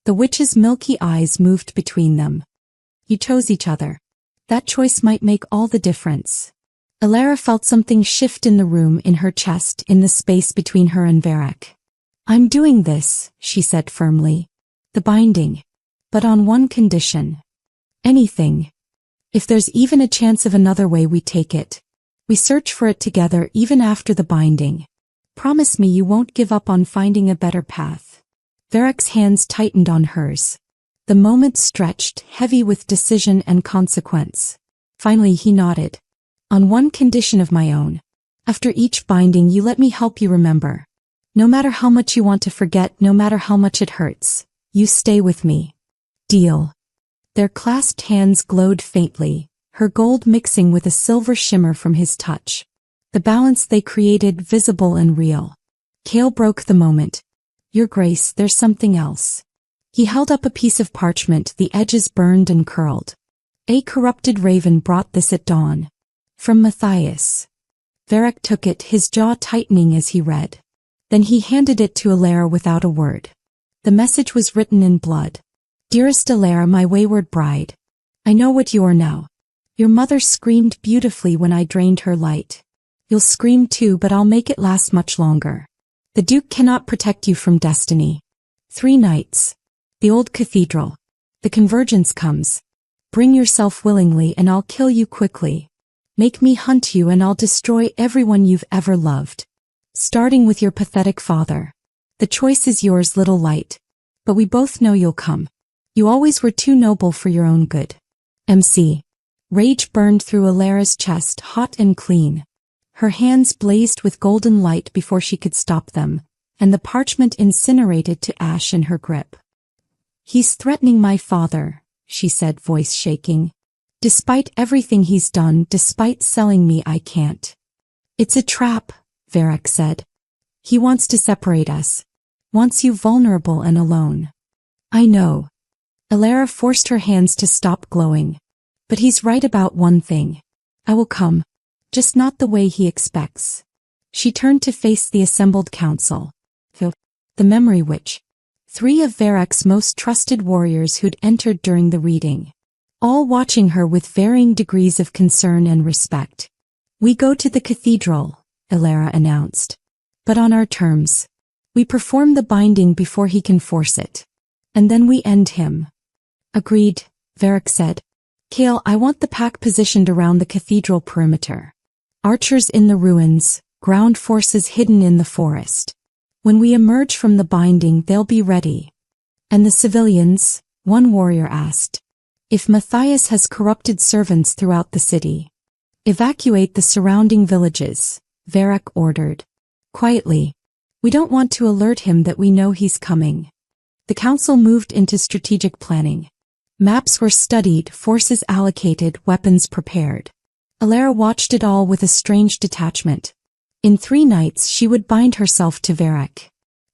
The witch's milky eyes moved between them. You chose each other. That choice might make all the difference. Elara felt something shift in the room, in her chest, in the space between her and Varroc. I'm doing this, she said firmly. The binding. But on one condition. Anything. If there's even a chance of another way, we take it. We search for it together even after the binding. Promise me you won't give up on finding a better path. Varroc's hands tightened on hers. The moment stretched, heavy with decision and consequence. Finally he nodded. On one condition of my own. After each binding you let me help you remember. No matter how much you want to forget, no matter how much it hurts, you stay with me. Deal. Their clasped hands glowed faintly, her gold mixing with a silver shimmer from his touch. The balance they created visible and real. Cale broke the moment. Your Grace, there's something else. He held up a piece of parchment, the edges burned and curled. A corrupted raven brought this at dawn. From Matthias. Varroc took it, his jaw tightening as he read. Then he handed it to Elara without a word. The message was written in blood. Dearest Elara, my wayward bride. I know what you are now. Your mother screamed beautifully when I drained her light. You'll scream too, but I'll make it last much longer. The Duke cannot protect you from destiny. 3 nights. The old cathedral. The convergence comes. Bring yourself willingly and I'll kill you quickly. Make me hunt you and I'll destroy everyone you've ever loved. Starting with your pathetic father. The choice is yours, little light. But we both know you'll come. You always were too noble for your own good. MC. Rage burned through Elara's chest, hot and clean. Her hands blazed with golden light before she could stop them, and the parchment incinerated to ash in her grip. He's threatening my father, she said, voice shaking. Despite everything he's done, despite selling me, I can't. It's a trap, Varroc said. He wants to separate us. Wants you vulnerable and alone. I know. Elara forced her hands to stop glowing. But he's right about one thing. I will come. Just not the way he expects. She turned to face the assembled council. The memory witch. 3 of Varroc's most trusted warriors who'd entered during the reading. All watching her with varying degrees of concern and respect. We go to the cathedral, Elara announced. But on our terms. We perform the binding before he can force it. And then we end him. Agreed, Varroc said. Cale, I want the pack positioned around the cathedral perimeter. Archers in the ruins, ground forces hidden in the forest. When we emerge from the binding, they'll be ready. And the civilians, one warrior asked. If Matthias has corrupted servants throughout the city, evacuate the surrounding villages, Varroc ordered. Quietly. We don't want to alert him that we know he's coming. The council moved into strategic planning. Maps were studied, forces allocated, weapons prepared. Elara watched it all with a strange detachment. In 3 nights she would bind herself to Varek.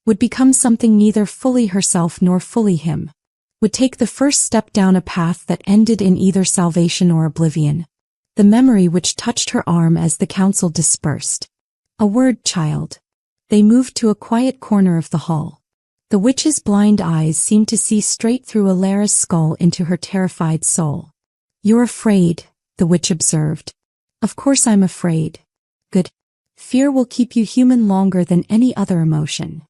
Would become something neither fully herself nor fully him. Would take the first step down a path that ended in either salvation or oblivion. The memory which touched her arm as the council dispersed. A word, child. They moved to a quiet corner of the hall. The witch's blind eyes seemed to see straight through Alara's skull into her terrified soul. You're afraid, the witch observed. Of course I'm afraid. Good. Fear will keep you human longer than any other emotion.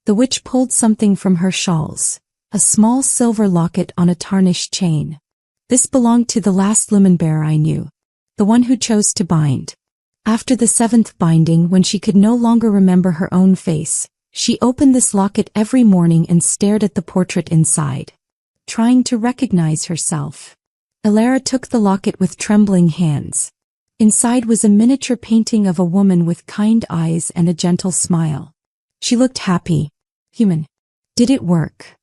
The witch pulled something from her shawls. A small silver locket on a tarnished chain. This belonged to the last lumen bearer I knew. The one who chose to bind. After the 7th binding, when she could no longer remember her own face, she opened this locket every morning and stared at the portrait inside. Trying to recognize herself. Alara took the locket with trembling hands. Inside was a miniature painting of a woman with kind eyes and a gentle smile. She looked happy. Human. Did it work?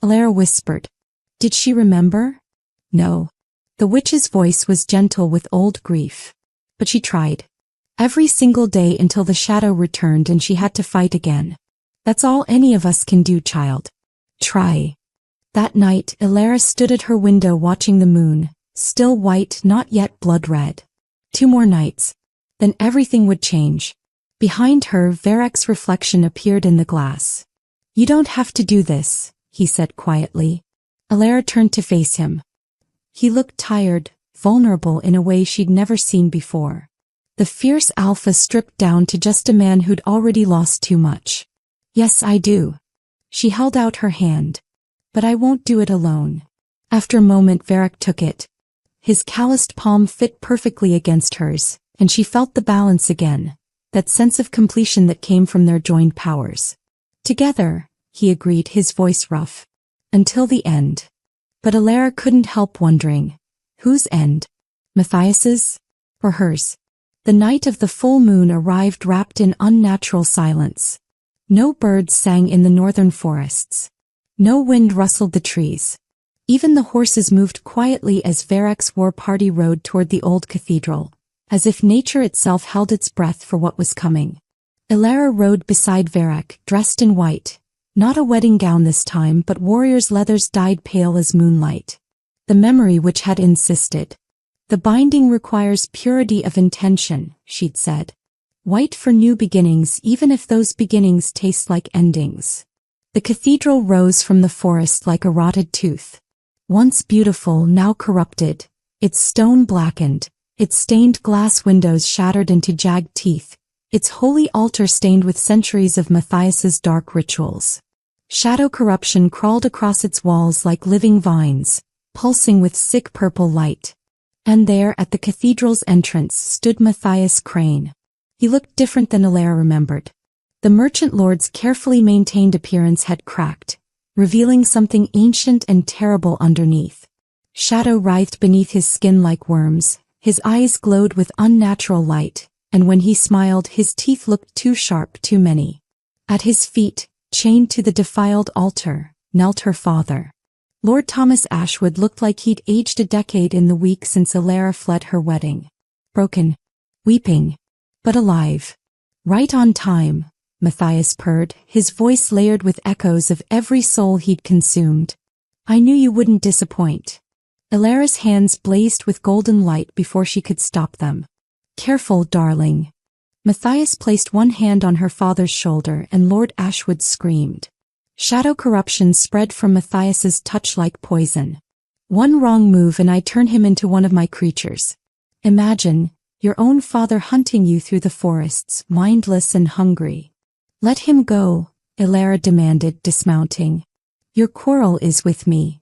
Alara whispered. Did she remember? No. The witch's voice was gentle with old grief. But she tried. Every single day until the shadow returned and she had to fight again. That's all any of us can do, child. Try. That night, Alara stood at her window watching the moon, still white, not yet blood red. 2 more nights. Then everything would change. Behind her, Varek's reflection appeared in the glass. You don't have to do this, he said quietly. Alara turned to face him. He looked tired, vulnerable in a way she'd never seen before. The fierce alpha stripped down to just a man who'd already lost too much. Yes, I do. She held out her hand. But I won't do it alone. After a moment, Varek took it. His calloused palm fit perfectly against hers, and she felt the balance again, that sense of completion that came from their joined powers. Together, he agreed, his voice rough. Until the end. But Alara couldn't help wondering. Whose end? Matthias's? Or hers? The night of the full moon arrived wrapped in unnatural silence. No birds sang in the northern forests. No wind rustled the trees. Even the horses moved quietly as Varek's war party rode toward the old cathedral, as if nature itself held its breath for what was coming. Alara rode beside Varek, dressed in white. Not a wedding gown this time, but warrior's leathers dyed pale as moonlight. The memory which had insisted. The binding requires purity of intention, she'd said. White for new beginnings, even if those beginnings taste like endings. The cathedral rose from the forest like a rotted tooth. Once beautiful, now corrupted. Its stone blackened. Its stained glass windows shattered into jagged teeth. Its holy altar stained with centuries of Matthias's dark rituals. Shadow corruption crawled across its walls like living vines, pulsing with sick purple light. And there, at the cathedral's entrance, stood Matthias Crane. He looked different than Alara remembered. The merchant lord's carefully maintained appearance had cracked, revealing something ancient and terrible underneath. Shadow writhed beneath his skin like worms, his eyes glowed with unnatural light, and when he smiled, his teeth looked too sharp, too many. At his feet, chained to the defiled altar, knelt her father. Lord Thomas Ashwood looked like he'd aged a decade in the week since Alara fled her wedding. Broken. Weeping. But alive. Right on time, Matthias purred, his voice layered with echoes of every soul he'd consumed. I knew you wouldn't disappoint. Alara's hands blazed with golden light before she could stop them. Careful, darling. Matthias placed one hand on her father's shoulder and Lord Ashwood screamed. Shadow corruption spread from Matthias's touch like poison. One wrong move and I turn him into one of my creatures. Imagine, your own father hunting you through the forests, mindless and hungry. Let him go, Alara demanded, dismounting. Your quarrel is with me.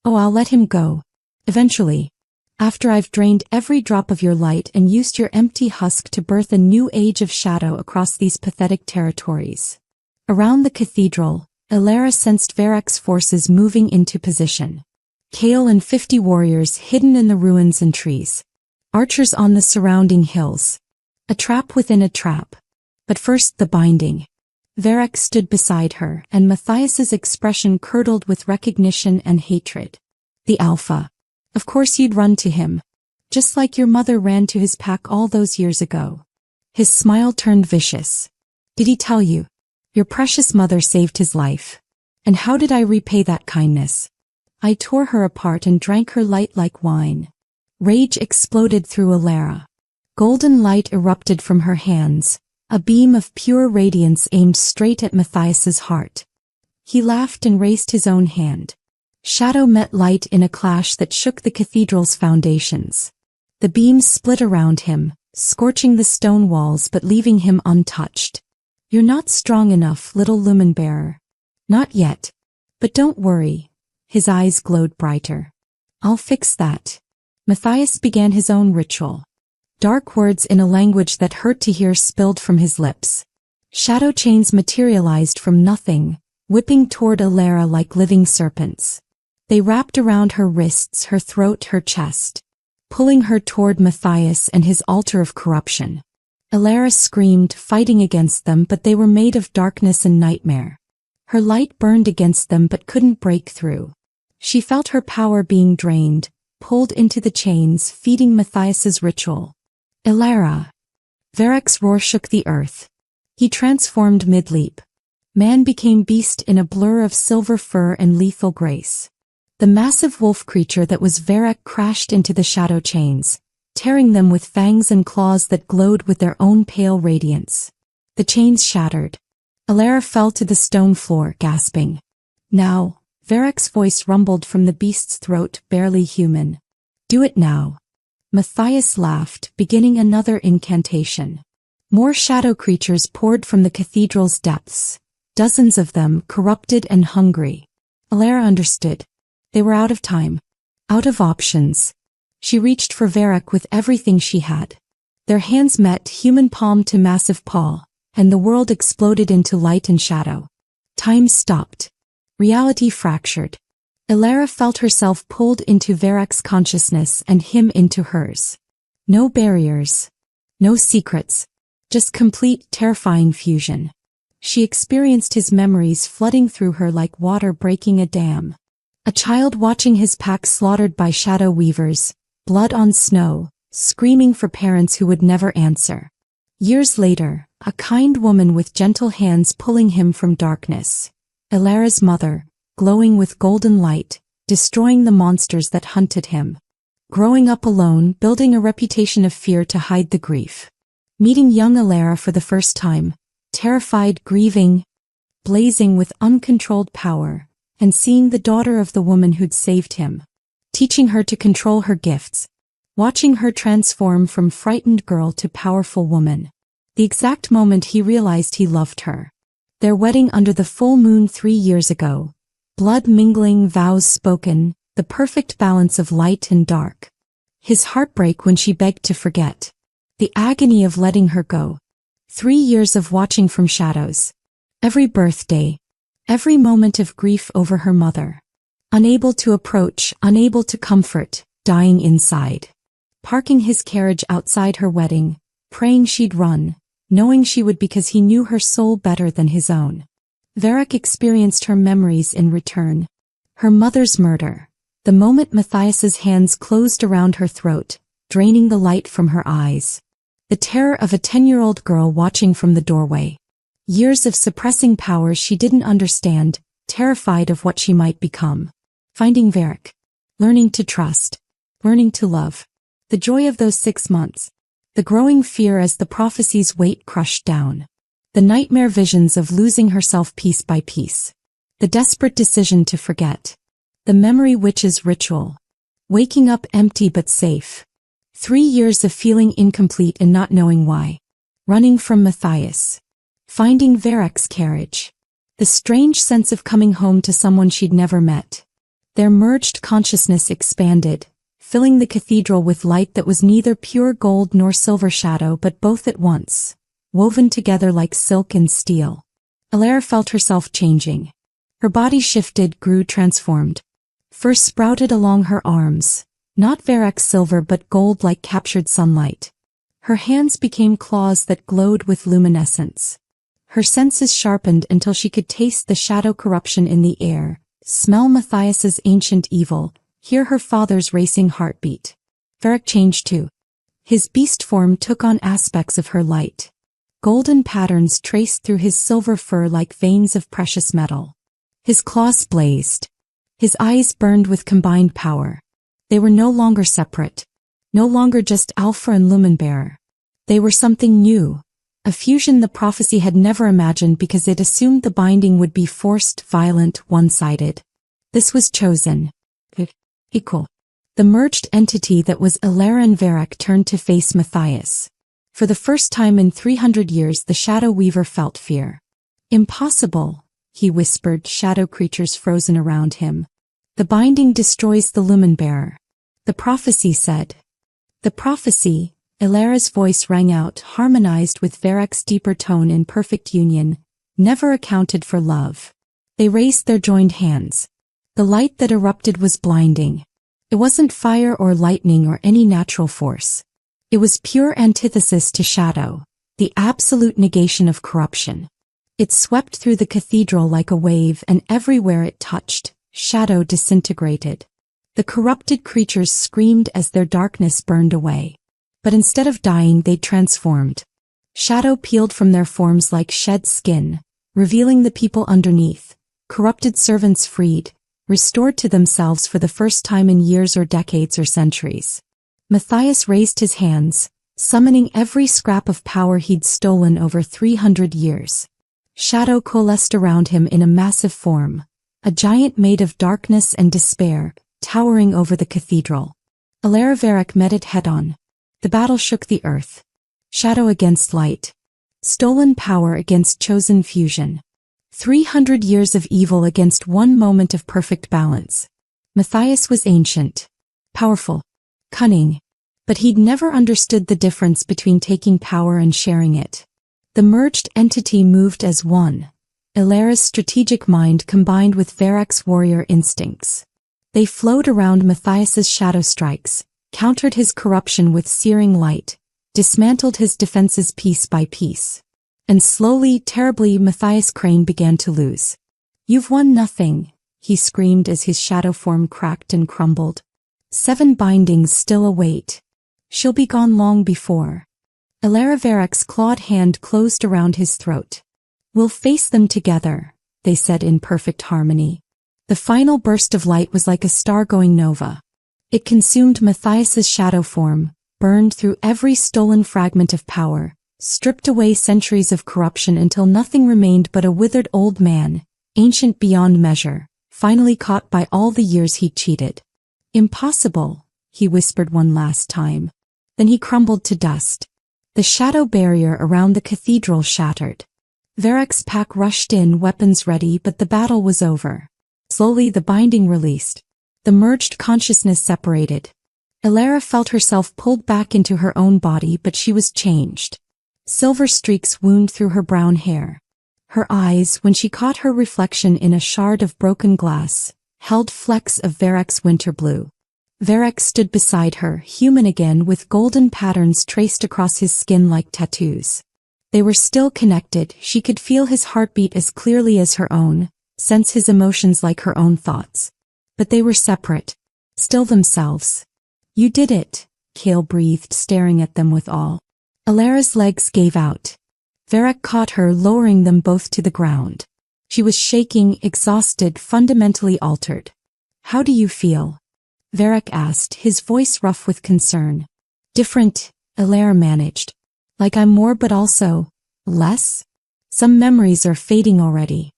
Oh, I'll let him go. Eventually. After I've drained every drop of your light and used your empty husk to birth a new age of shadow across these pathetic territories. Around the cathedral, Alara sensed Varek's forces moving into position. Kale and 50 warriors hidden in the ruins and trees. Archers on the surrounding hills. A trap within a trap. But first the binding. Varek stood beside her, and Matthias's expression curdled with recognition and hatred. The Alpha. Of course you'd run to him. Just like your mother ran to his pack all those years ago. His smile turned vicious. Did he tell you? Your precious mother saved his life. And how did I repay that kindness? I tore her apart and drank her light like wine. Rage exploded through Elara. Golden light erupted from her hands, a beam of pure radiance aimed straight at Matthias's heart. He laughed and raised his own hand. Shadow met light in a clash that shook the cathedral's foundations. The beam split around him, scorching the stone walls but leaving him untouched. You're not strong enough, little lumen bearer. Not yet. But don't worry. His eyes glowed brighter. I'll fix that. Matthias began his own ritual. Dark words in a language that hurt to hear spilled from his lips. Shadow chains materialized from nothing, whipping toward Elara like living serpents. They wrapped around her wrists, her throat, her chest, pulling her toward Matthias and his altar of corruption. Elara screamed, fighting against them, but they were made of darkness and nightmare. Her light burned against them but couldn't break through. She felt her power being drained, pulled into the chains, feeding Matthias's ritual. Elara! Varroc's roar shook the earth. He transformed mid-leap. Man became beast in a blur of silver fur and lethal grace. The massive wolf creature that was Varroc crashed into the shadow chains, tearing them with fangs and claws that glowed with their own pale radiance. The chains shattered. Elara fell to the stone floor, gasping. Now, Varroc's voice rumbled from the beast's throat, barely human. Do it now. Matthias laughed, beginning another incantation. More shadow creatures poured from the cathedral's depths, dozens of them, corrupted and hungry. Elara understood. They were out of time, out of options. She reached for Varroc with everything she had. Their hands met, human palm to massive paw, and the world exploded into light and shadow. Time stopped. Reality fractured. Elara felt herself pulled into Varroc's consciousness and him into hers. No barriers. No secrets. Just complete, terrifying fusion. She experienced his memories flooding through her like water breaking a dam. A child watching his pack slaughtered by shadow weavers, blood on snow, screaming for parents who would never answer. Years later, a kind woman with gentle hands pulling him from darkness. Elara's mother, glowing with golden light, destroying the monsters that hunted him. Growing up alone, building a reputation of fear to hide the grief. Meeting young Elara for the first time, terrified, grieving, blazing with uncontrolled power, and seeing the daughter of the woman who'd saved him. Teaching her to control her gifts. Watching her transform from frightened girl to powerful woman. The exact moment he realized he loved her. Their wedding under the full moon 3 years ago. Blood mingling, vows spoken, the perfect balance of light and dark. His heartbreak when she begged to forget. The agony of letting her go. 3 years of watching from shadows. Every birthday. Every moment of grief over her mother. Unable to approach, unable to comfort, dying inside. Parking his carriage outside her wedding, praying she'd run, knowing she would because he knew her soul better than his own. Varroc experienced her memories in return. Her mother's murder. The moment Matthias's hands closed around her throat, draining the light from her eyes. The terror of a 10-year-old girl watching from the doorway. Years of suppressing power she didn't understand, terrified of what she might become. Finding Varroc. Learning to trust. Learning to love. The joy of those 6 months. The growing fear as the prophecy's weight crushed down. The nightmare visions of losing herself piece by piece. The desperate decision to forget. The memory witch's ritual. Waking up empty but safe. 3 years of feeling incomplete and not knowing why. Running from Matthias. Finding Varroc's carriage. The strange sense of coming home to someone she'd never met. Their merged consciousness expanded, filling the cathedral with light that was neither pure gold nor silver shadow but both at once, woven together like silk and steel. Elara felt herself changing. Her body shifted, grew, transformed. Fur sprouted along her arms, not Varroc's silver but gold like captured sunlight. Her hands became claws that glowed with luminescence. Her senses sharpened until she could taste the shadow corruption in the air, smell Matthias's ancient evil, hear her father's racing heartbeat. Varroc changed too. His beast form took on aspects of her light. Golden patterns traced through his silver fur like veins of precious metal. His claws blazed. His eyes burned with combined power. They were no longer separate. No longer just Alpha and Lumen Bearer. They were something new. A fusion the prophecy had never imagined because it assumed the binding would be forced, violent, one-sided. This was chosen. Equal. The merged entity that was Elara and Varric turned to face Matthias. For the first time in 300 years the Shadow Weaver felt fear. Impossible, he whispered, shadow creatures frozen around him. The binding destroys the Lumen Bearer. The prophecy said. The prophecy, Elara's voice rang out, harmonized with Varric's deeper tone in perfect union, never accounted for love. They raised their joined hands. The light that erupted was blinding. It wasn't fire or lightning or any natural force. It was pure antithesis to shadow, the absolute negation of corruption. It swept through the cathedral like a wave, and everywhere it touched, shadow disintegrated. The corrupted creatures screamed as their darkness burned away. But instead of dying, they transformed. Shadow peeled from their forms like shed skin, revealing the people underneath, corrupted servants freed, restored to themselves for the first time in years or decades or centuries. Matthias raised his hands, summoning every scrap of power he'd stolen over 300 years. Shadow coalesced around him in a massive form, a giant made of darkness and despair, towering over the cathedral. Elara Varric met it head-on. The battle shook the earth. Shadow against light. Stolen power against chosen fusion. 300 years of evil against one moment of perfect balance. Matthias was ancient, powerful, cunning, but he'd never understood the difference between taking power and sharing it. The merged entity moved as one. Elara's strategic mind combined with Varric's warrior instincts. They flowed around Matthias's shadow strikes, countered his corruption with searing light, dismantled his defenses piece by piece. And slowly, terribly, Matthias Crane began to lose. You've won nothing, he screamed as his shadow form cracked and crumbled. 7 bindings still await. She'll be gone long before. Elara Varric's clawed hand closed around his throat. We'll face them together, they said in perfect harmony. The final burst of light was like a star going nova. It consumed Matthias's shadow form, burned through every stolen fragment of power, stripped away centuries of corruption until nothing remained but a withered old man, ancient beyond measure, finally caught by all the years he'd cheated. Impossible, he whispered one last time. Then he crumbled to dust. The shadow barrier around the cathedral shattered. Varric's pack rushed in, weapons ready, but the battle was over. Slowly the binding released. The merged consciousness separated. Elara felt herself pulled back into her own body, but she was changed. Silver streaks wound through her brown hair. Her eyes, when she caught her reflection in a shard of broken glass, held flecks of Varric's winter blue. Varric stood beside her, human again, with golden patterns traced across his skin like tattoos. They were still connected. She could feel his heartbeat as clearly as her own, sense his emotions like her own thoughts. But they were separate. Still themselves. You did it, Kale breathed, staring at them with awe. Elara's legs gave out. Varric caught her, lowering them both to the ground. She was shaking, exhausted, fundamentally altered. How do you feel? Varric asked, his voice rough with concern. Different, Elara managed. Like I'm more but also less? Some memories are fading already.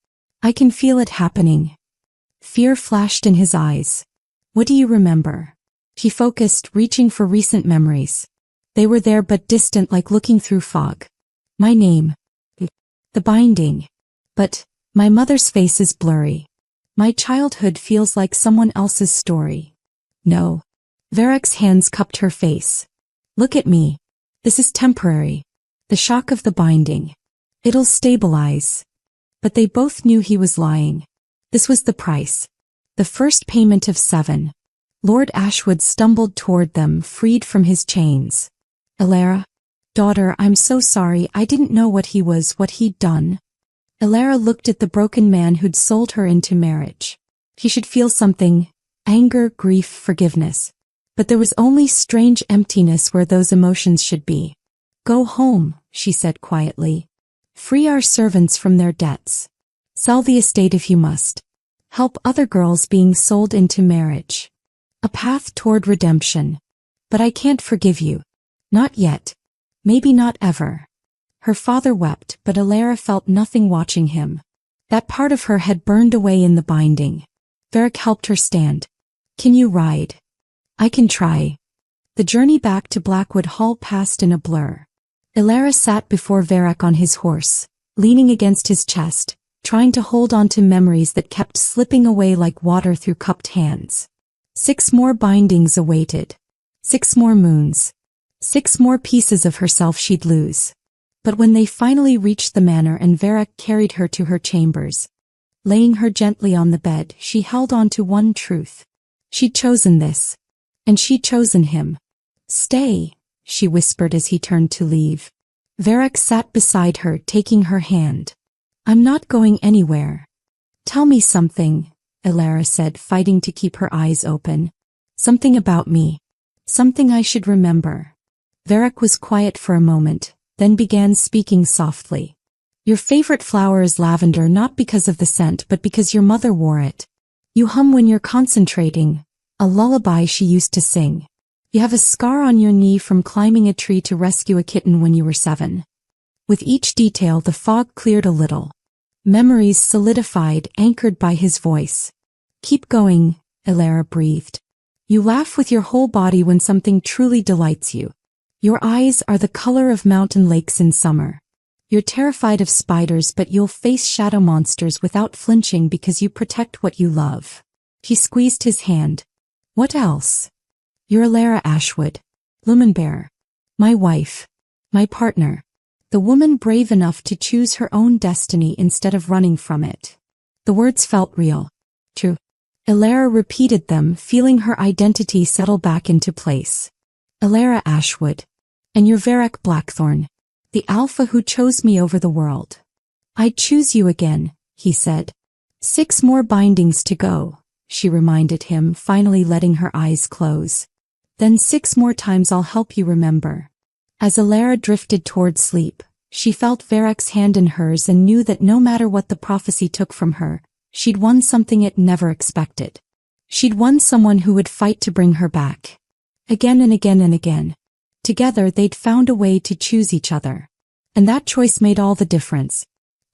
I can feel it happening. Fear flashed in his eyes. What do you remember? She focused, reaching for recent memories. They were there but distant, like looking through fog. My name. The binding. But my mother's face is blurry. My childhood feels like someone else's story. No. Varric's hands cupped her face. Look at me. This is temporary. The shock of the binding. It'll stabilize. But they both knew he was lying. This was the price. The first payment of 7. Lord Ashwood stumbled toward them, freed from his chains. Elara? Daughter, I'm so sorry, I didn't know what he'd done. Elara looked at the broken man who'd sold her into marriage. He should feel something, anger, grief, forgiveness. but there was only strange emptiness where those emotions should be. Go home, she said quietly. Free our servants from their debts. Sell the estate if you must. Help other girls being sold into marriage. A path toward redemption. But I can't forgive you. Not yet. Maybe not ever. Her father wept, but Elara felt nothing watching him. That part of her had burned away in the binding. Varric helped her stand. Can you ride? I can try. The journey back to Blackwood Hall passed in a blur. Elara sat before Varric on his horse, leaning against his chest, trying to hold on to memories that kept slipping away like water through cupped hands. 6 more bindings awaited. 6 more moons. 6 more pieces of herself she'd lose. But when they finally reached the manor and Varric carried her to her chambers, laying her gently on the bed, she held on to one truth. She'd chosen this. And she'd chosen him. Stay, she whispered as he turned to leave. Varric sat beside her, taking her hand. I'm not going anywhere. Tell me something, Elara said, fighting to keep her eyes open. Something about me. Something I should remember. Varric was quiet for a moment, then began speaking softly. Your favorite flower is lavender, not because of the scent but because your mother wore it. You hum when you're concentrating, a lullaby she used to sing. You have a scar on your knee from climbing a tree to rescue a kitten when you were 7. With each detail the fog cleared a little. Memories solidified, anchored by his voice. Keep going, Elara breathed. You laugh with your whole body when something truly delights you. Your eyes are the color of mountain lakes in summer. You're terrified of spiders, but you'll face shadow monsters without flinching because you protect what you love. He squeezed his hand. What else? You're Elara Ashwood. Lumenbearer. My wife. My partner. The woman brave enough to choose her own destiny instead of running from it. The words felt real. True. Elara repeated them, feeling her identity settle back into place. Elara Ashwood. And you're Varric Blackthorn. The alpha who chose me over the world. I'd choose you again, he said. 6 more bindings to go, she reminded him, finally letting her eyes close. Then 6 more times I'll help you remember. As Elara drifted toward sleep, she felt Varric's hand in hers and knew that no matter what the prophecy took from her, she'd won something it never expected. She'd won someone who would fight to bring her back. Again and again and again. Together they'd found a way to choose each other. And that choice made all the difference.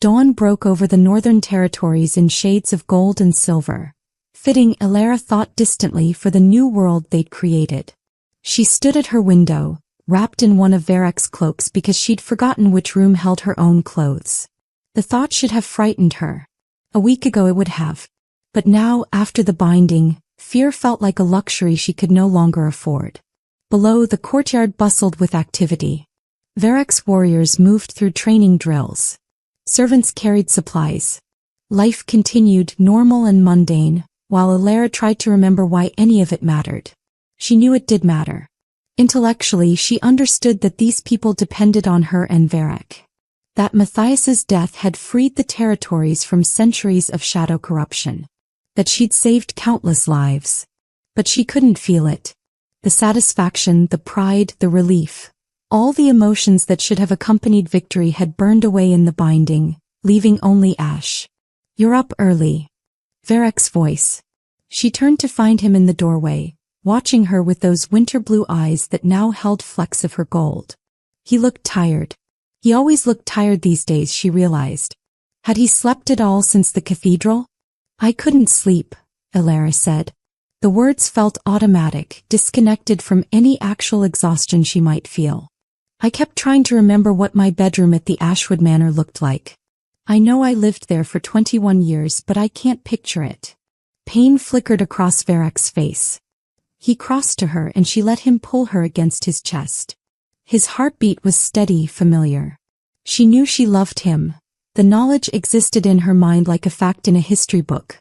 Dawn broke over the northern territories in shades of gold and silver, fitting, Elara thought distantly, for the new world they'd created. She stood at her window, wrapped in one of Varric's cloaks because she'd forgotten which room held her own clothes. The thought should have frightened her. A week ago it would have. But now, after the binding, fear felt like a luxury she could no longer afford. Below, the courtyard bustled with activity. Varric's warriors moved through training drills. Servants carried supplies. Life continued, normal and mundane, while Elara tried to remember why any of it mattered. She knew it did matter. Intellectually, she understood that these people depended on her and Varric. That Matthias's death had freed the territories from centuries of shadow corruption. That she'd saved countless lives. But she couldn't feel it. The satisfaction, the pride, the relief. All the emotions that should have accompanied victory had burned away in the binding, leaving only ash. You're up early. Varric's voice. She turned to find him in the doorway, watching her with those winter blue eyes that now held flecks of her gold. He looked tired. He always looked tired these days, she realized. Had he slept at all since the cathedral? I couldn't sleep, Elara said. The words felt automatic, disconnected from any actual exhaustion she might feel. I kept trying to remember what my bedroom at the Ashwood Manor looked like. I know I lived there for 21 years, but I can't picture it. Pain flickered across Varric's face. He crossed to her and she let him pull her against his chest. His heartbeat was steady, familiar. She knew she loved him. The knowledge existed in her mind like a fact in a history book.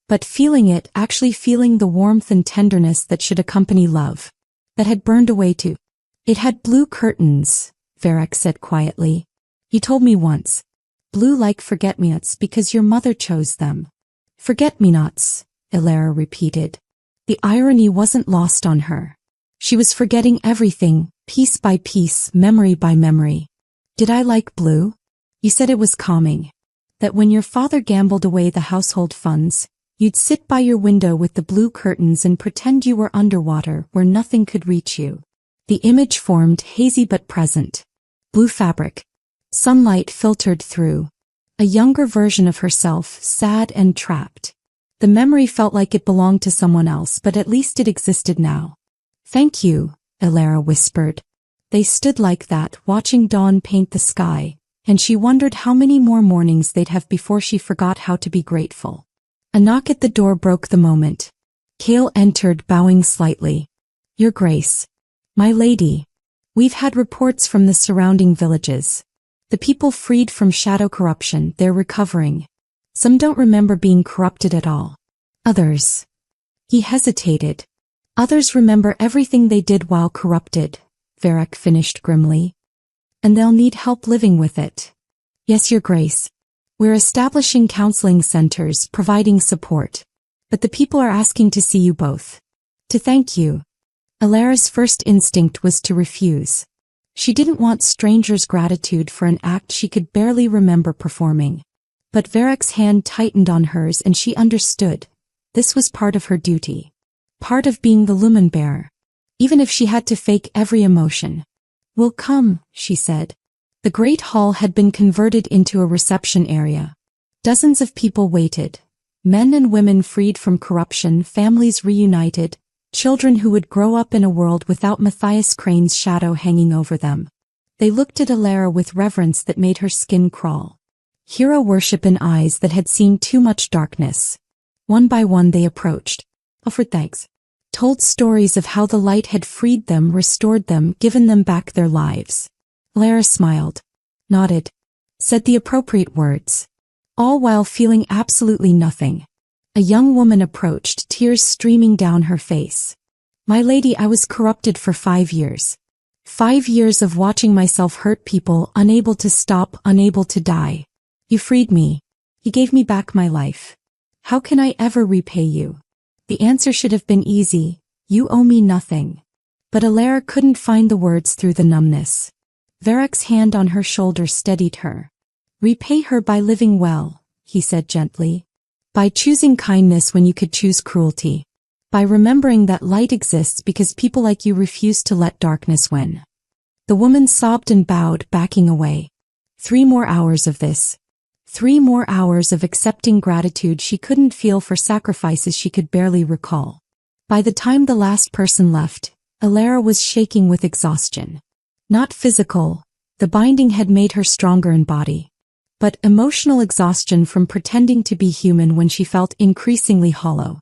But feeling it, actually feeling the warmth and tenderness that should accompany love, that had burned away too. It had blue curtains, Varric said quietly. You told me once. Blue like forget-me-nots because your mother chose them. Forget-me-nots, Elara repeated. The irony wasn't lost on her. She was forgetting everything, piece by piece, memory by memory. Did I like blue? You said it was calming. That when your father gambled away the household funds, you'd sit by your window with the blue curtains and pretend you were underwater where nothing could reach you. The image formed, hazy but present. Blue fabric. Sunlight filtered through. A younger version of herself, sad and trapped. The memory felt like it belonged to someone else, but at least it existed now. Thank you, Elara whispered. They stood like that, watching dawn paint the sky, and she wondered how many more mornings they'd have before she forgot how to be grateful. A knock at the door broke the moment. Kale entered, bowing slightly. Your Grace. My lady. We've had reports from the surrounding villages. The people freed from shadow corruption, they're recovering. Some don't remember being corrupted at all. Others. He hesitated. Others remember everything they did while corrupted, Varric finished grimly. And they'll need help living with it. Yes, Your Grace. We're establishing counseling centers, providing support. But the people are asking to see you both. To thank you. Elara's first instinct was to refuse. She didn't want strangers' gratitude for an act she could barely remember performing. But Varric's hand tightened on hers and she understood. This was part of her duty. Part of being the lumen bearer. Even if she had to fake every emotion. We'll come, she said. The great hall had been converted into a reception area. Dozens of people waited. Men and women freed from corruption, families reunited, children who would grow up in a world without Matthias Crane's shadow hanging over them. They looked at Elara with reverence that made her skin crawl. Hero worship in eyes that had seen too much darkness. One by one they approached, offered thanks, told stories of how the light had freed them, restored them, given them back their lives. Elara smiled, nodded, said the appropriate words, all while feeling absolutely nothing. A young woman approached, tears streaming down her face. My lady, I was corrupted for 5 years. 5 years of watching myself hurt people, unable to stop, unable to die. You freed me. You gave me back my life. How can I ever repay you? The answer should have been easy. You owe me nothing. But Elara couldn't find the words through the numbness. Varric's hand on her shoulder steadied her. Repay her by living well, he said gently. By choosing kindness when you could choose cruelty. By remembering that light exists because people like you refuse to let darkness win. The woman sobbed and bowed, backing away. 3 more hours of this. 3 more hours of accepting gratitude she couldn't feel for sacrifices she could barely recall. By the time the last person left, Elara was shaking with exhaustion. Not physical, the binding had made her stronger in body. But emotional exhaustion from pretending to be human when she felt increasingly hollow.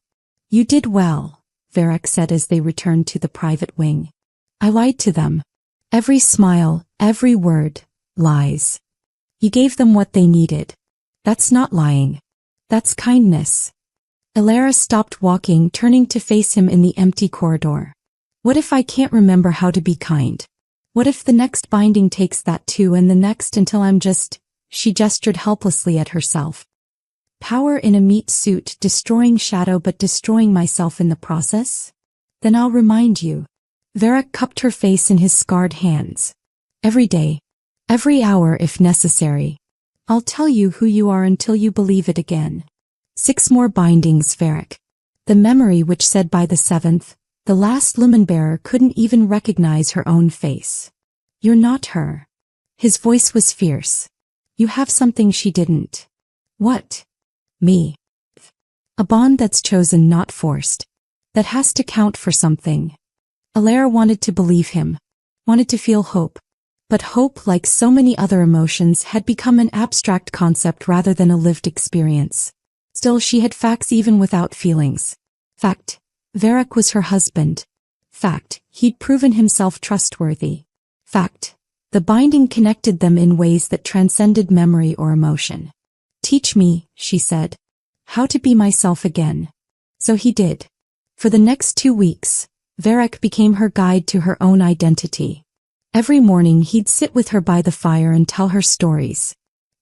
You did well, Varric said as they returned to the private wing. I lied to them. Every smile, every word, lies. You gave them what they needed. That's not lying. That's kindness. Elara stopped walking, turning to face him in the empty corridor. What if I can't remember how to be kind? What if the next binding takes that too and the next until I'm just... She gestured helplessly at herself. Power in a meat suit, destroying shadow but destroying myself in the process? Then I'll remind you. Varric cupped her face in his scarred hands. Every day. Every hour if necessary. I'll tell you who you are until you believe it again. 6 more bindings, Varric. The memory which said by the 7th, the last lumen bearer couldn't even recognize her own face. You're not her. His voice was fierce. You have something she didn't. What? Me. A bond that's chosen, not forced. That has to count for something. Elara wanted to believe him. Wanted to feel hope. But hope, like so many other emotions, had become an abstract concept rather than a lived experience. Still, she had facts even without feelings. Fact. Varric was her husband. Fact. He'd proven himself trustworthy. Fact. The binding connected them in ways that transcended memory or emotion. Teach me, she said, how to be myself again. So he did. For the next 2 weeks, Varric became her guide to her own identity. Every morning he'd sit with her by the fire and tell her stories.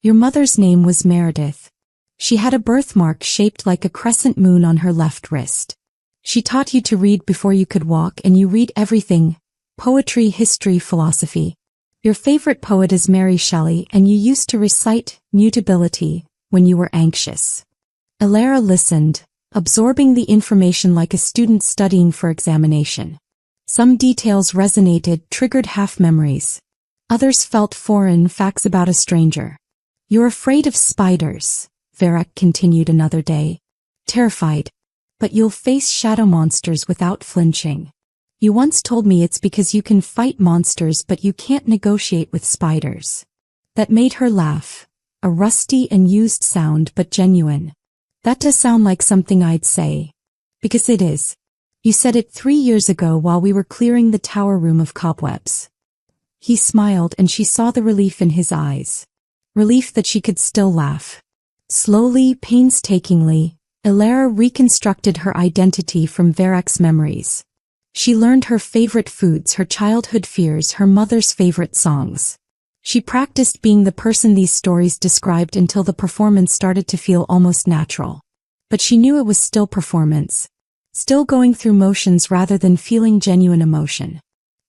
Your mother's name was Meredith. She had a birthmark shaped like a crescent moon on her left wrist. She taught you to read before you could walk, and you read everything: poetry, history, philosophy. Your favorite poet is Mary Shelley, and you used to recite Mutability when you were anxious. Elara listened, absorbing the information like a student studying for examination. Some details resonated, triggered half-memories. Others felt foreign, facts about a stranger. You're afraid of spiders, Varric continued another day. Terrified. But you'll face shadow monsters without flinching. You once told me it's because you can fight monsters but you can't negotiate with spiders. That made her laugh. A rusty and used sound, but genuine. That does sound like something I'd say. Because it is. You said it 3 years ago while we were clearing the tower room of cobwebs. He smiled, and she saw the relief in his eyes. Relief that she could still laugh. Slowly, painstakingly, Elara reconstructed her identity from Varric's memories. She learned her favorite foods, her childhood fears, her mother's favorite songs. She practiced being the person these stories described until the performance started to feel almost natural. But she knew it was still performance. Still going through motions rather than feeling genuine emotion.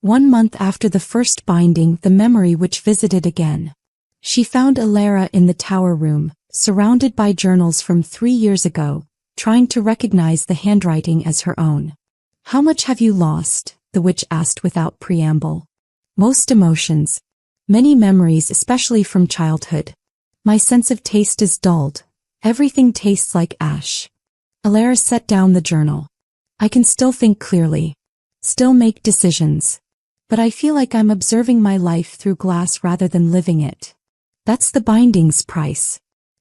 1 month after the first binding, the memory which visited again. She found Elara in the tower room, surrounded by journals from 3 years ago, trying to recognize the handwriting as her own. How much have you lost? The witch asked without preamble. Most emotions. Many memories, especially from childhood. My sense of taste is dulled. Everything tastes like ash. Elara set down the journal. I can still think clearly. Still make decisions. But I feel like I'm observing my life through glass rather than living it. That's the binding's price.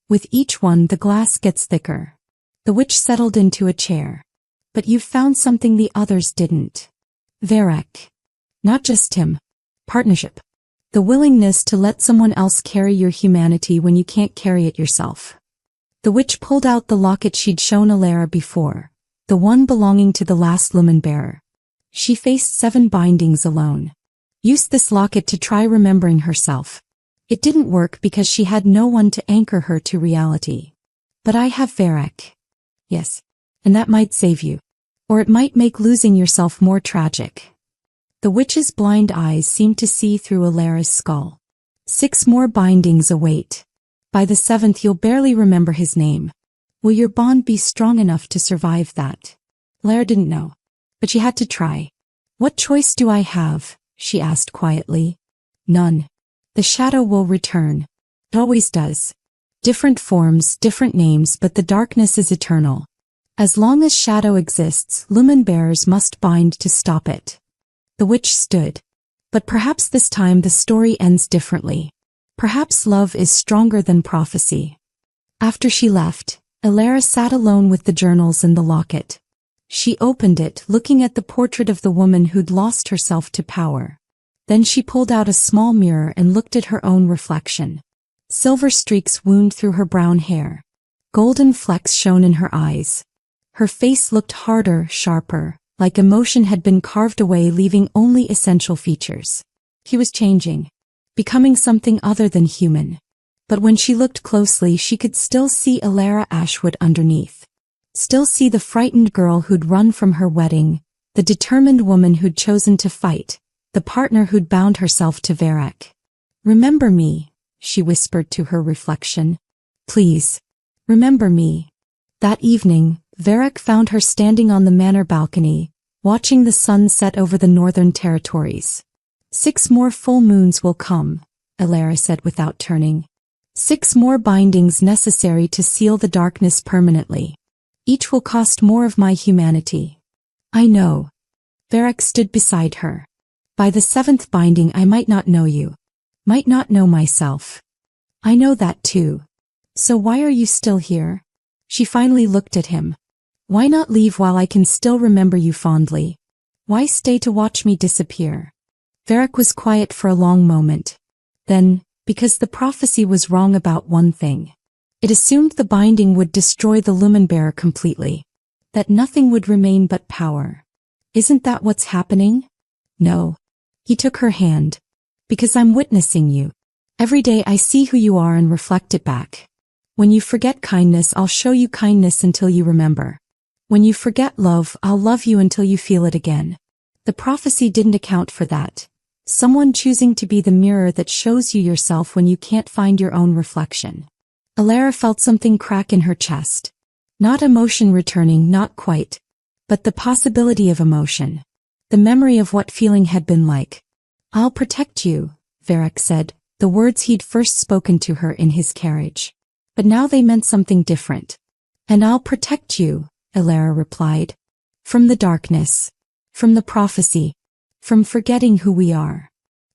With each one, the glass gets thicker. The witch settled into a chair. But you've found something the others didn't. Varric. Not just him. Partnership. The willingness to let someone else carry your humanity when you can't carry it yourself. The witch pulled out the locket she'd shown Elara before, the one belonging to the last lumen bearer. She faced 7 bindings alone. Used this locket to try remembering herself. It didn't work because she had no one to anchor her to reality. But I have Varric. Yes. And that might save you. Or it might make losing yourself more tragic. The witch's blind eyes seemed to see through Elara's skull. 6 more bindings await. By the 7th you'll barely remember his name. Will your bond be strong enough to survive that? Elara didn't know. But she had to try. What choice do I have? She asked quietly. None. The shadow will return. It always does. Different forms, different names, but the darkness is eternal. As long as shadow exists, lumen bearers must bind to stop it. The witch stood. But perhaps this time the story ends differently. Perhaps love is stronger than prophecy. After she left, Elara sat alone with the journals and the locket. She opened it, looking at the portrait of the woman who'd lost herself to power. Then she pulled out a small mirror and looked at her own reflection. Silver streaks wound through her brown hair. Golden flecks shone in her eyes. Her face looked harder, sharper, like emotion had been carved away, leaving only essential features. He was changing. Becoming something other than human. But when she looked closely, she could still see Elara Ashwood underneath. Still see the frightened girl who'd run from her wedding, the determined woman who'd chosen to fight, the partner who'd bound herself to Varric. Remember me, she whispered to her reflection. Please, remember me. That evening, Varric found her standing on the manor balcony, watching the sun set over the northern territories. 6 more full moons will come, Elara said without turning. 6 more bindings necessary to seal the darkness permanently. Each will cost more of my humanity. I know. Varric stood beside her. By the 7th binding I might not know you. Might not know myself. I know that too. So why are you still here? She finally looked at him. Why not leave while I can still remember you fondly? Why stay to watch me disappear? Varric was quiet for a long moment. Then, because the prophecy was wrong about one thing. It assumed the binding would destroy the lumen bearer completely. That nothing would remain but power. Isn't that what's happening? No. He took her hand. Because I'm witnessing you. Every day I see who you are and reflect it back. When you forget kindness, I'll show you kindness until you remember. When you forget love, I'll love you until you feel it again. The prophecy didn't account for that. Someone choosing to be the mirror that shows you yourself when you can't find your own reflection. Elara felt something crack in her chest. Not emotion returning, not quite. But the possibility of emotion. The memory of what feeling had been like. I'll protect you, Varric said, the words he'd first spoken to her in his carriage. But now they meant something different. And I'll protect you, Elara replied. From the darkness. From the prophecy. From forgetting who we are.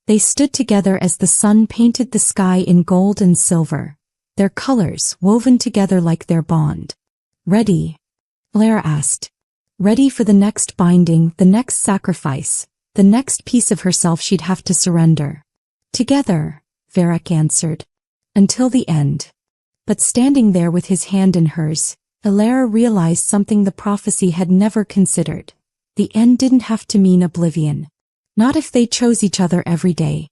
They stood together as the sun painted the sky in gold and silver, their colors woven together like their bond. Ready? Elara asked. Ready for the next binding, the next sacrifice, the next piece of herself she'd have to surrender. Together, Varric answered. Until the end. But standing there with his hand in hers, Elara realized something the prophecy had never considered. The end didn't have to mean oblivion. Not if they chose each other every day.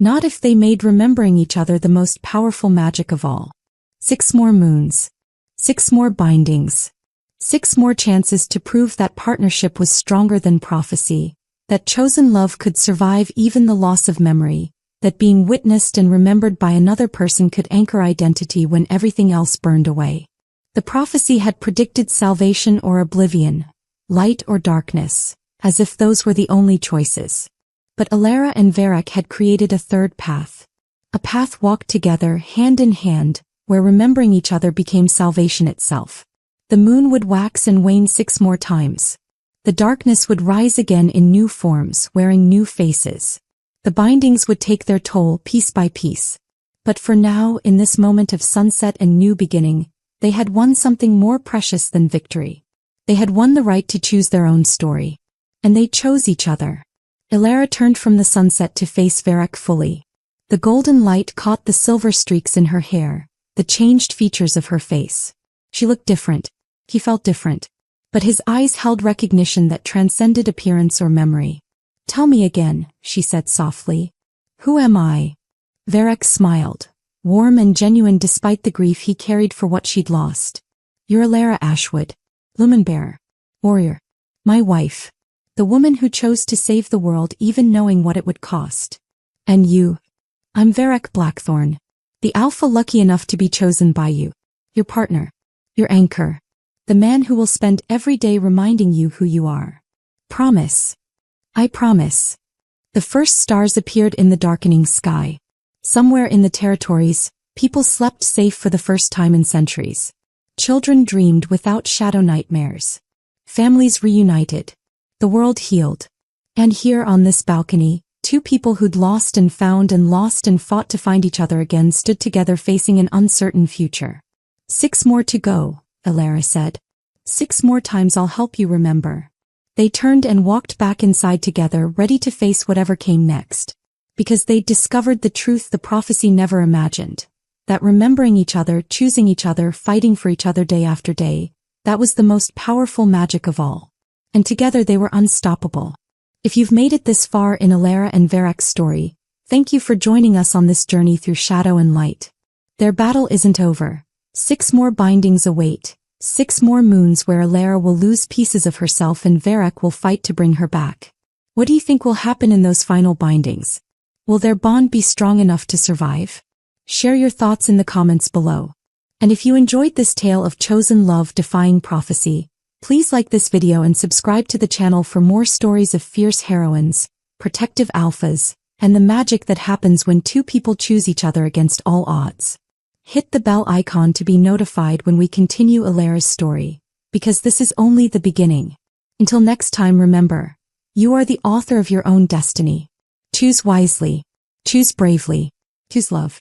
Not if they made remembering each other the most powerful magic of all. 6 more moons. 6 more bindings. 6 more chances to prove that partnership was stronger than prophecy, that chosen love could survive even the loss of memory, that being witnessed and remembered by another person could anchor identity when everything else burned away. The prophecy had predicted salvation or oblivion, light or darkness, as if those were the only choices. But Elara and Varric had created a third path. A path walked together, hand in hand, where remembering each other became salvation itself. The moon would wax and wane 6 more times. The darkness would rise again in new forms, wearing new faces. The bindings would take their toll piece by piece. But for now, in this moment of sunset and new beginning, they had won something more precious than victory. They had won the right to choose their own story. And they chose each other. Elara turned from the sunset to face Varric fully. The golden light caught the silver streaks in her hair, the changed features of her face. She looked different. He felt different. But his eyes held recognition that transcended appearance or memory. Tell me again, she said softly. Who am I? Varric smiled, warm and genuine despite the grief he carried for what she'd lost. You're Elara Ashwood, Lumenbearer, warrior, my wife. The woman who chose to save the world even knowing what it would cost. And you? I'm Varric Blackthorn, the alpha lucky enough to be chosen by you. Your partner. Your anchor. The man who will spend every day reminding you who you are. Promise. I promise. The first stars appeared in the darkening sky. Somewhere in the territories, people slept safe for the first time in centuries. Children dreamed without shadow nightmares. Families reunited. The world healed. And here on this balcony, 2 people who'd lost and found and lost and fought to find each other again stood together facing an uncertain future. 6 more to go, Elara said. 6 more times I'll help you remember. They turned and walked back inside together, ready to face whatever came next. Because they'd discovered the truth the prophecy never imagined. That remembering each other, choosing each other, fighting for each other day after day, that was the most powerful magic of all. And together they were unstoppable. If you've made it this far in Elara and Varric's story, thank you for joining us on this journey through shadow and light. Their battle isn't over. 6 more bindings await. 6 more moons where Elara will lose pieces of herself and Varric will fight to bring her back. What do you think will happen in those final bindings? Will their bond be strong enough to survive? Share your thoughts in the comments below. And if you enjoyed this tale of chosen love defying prophecy, please like this video and subscribe to the channel for more stories of fierce heroines, protective alphas, and the magic that happens when 2 people choose each other against all odds. Hit the bell icon to be notified when we continue Elara's story, because this is only the beginning. Until next time, remember, you are the author of your own destiny. Choose wisely. Choose bravely. Choose love.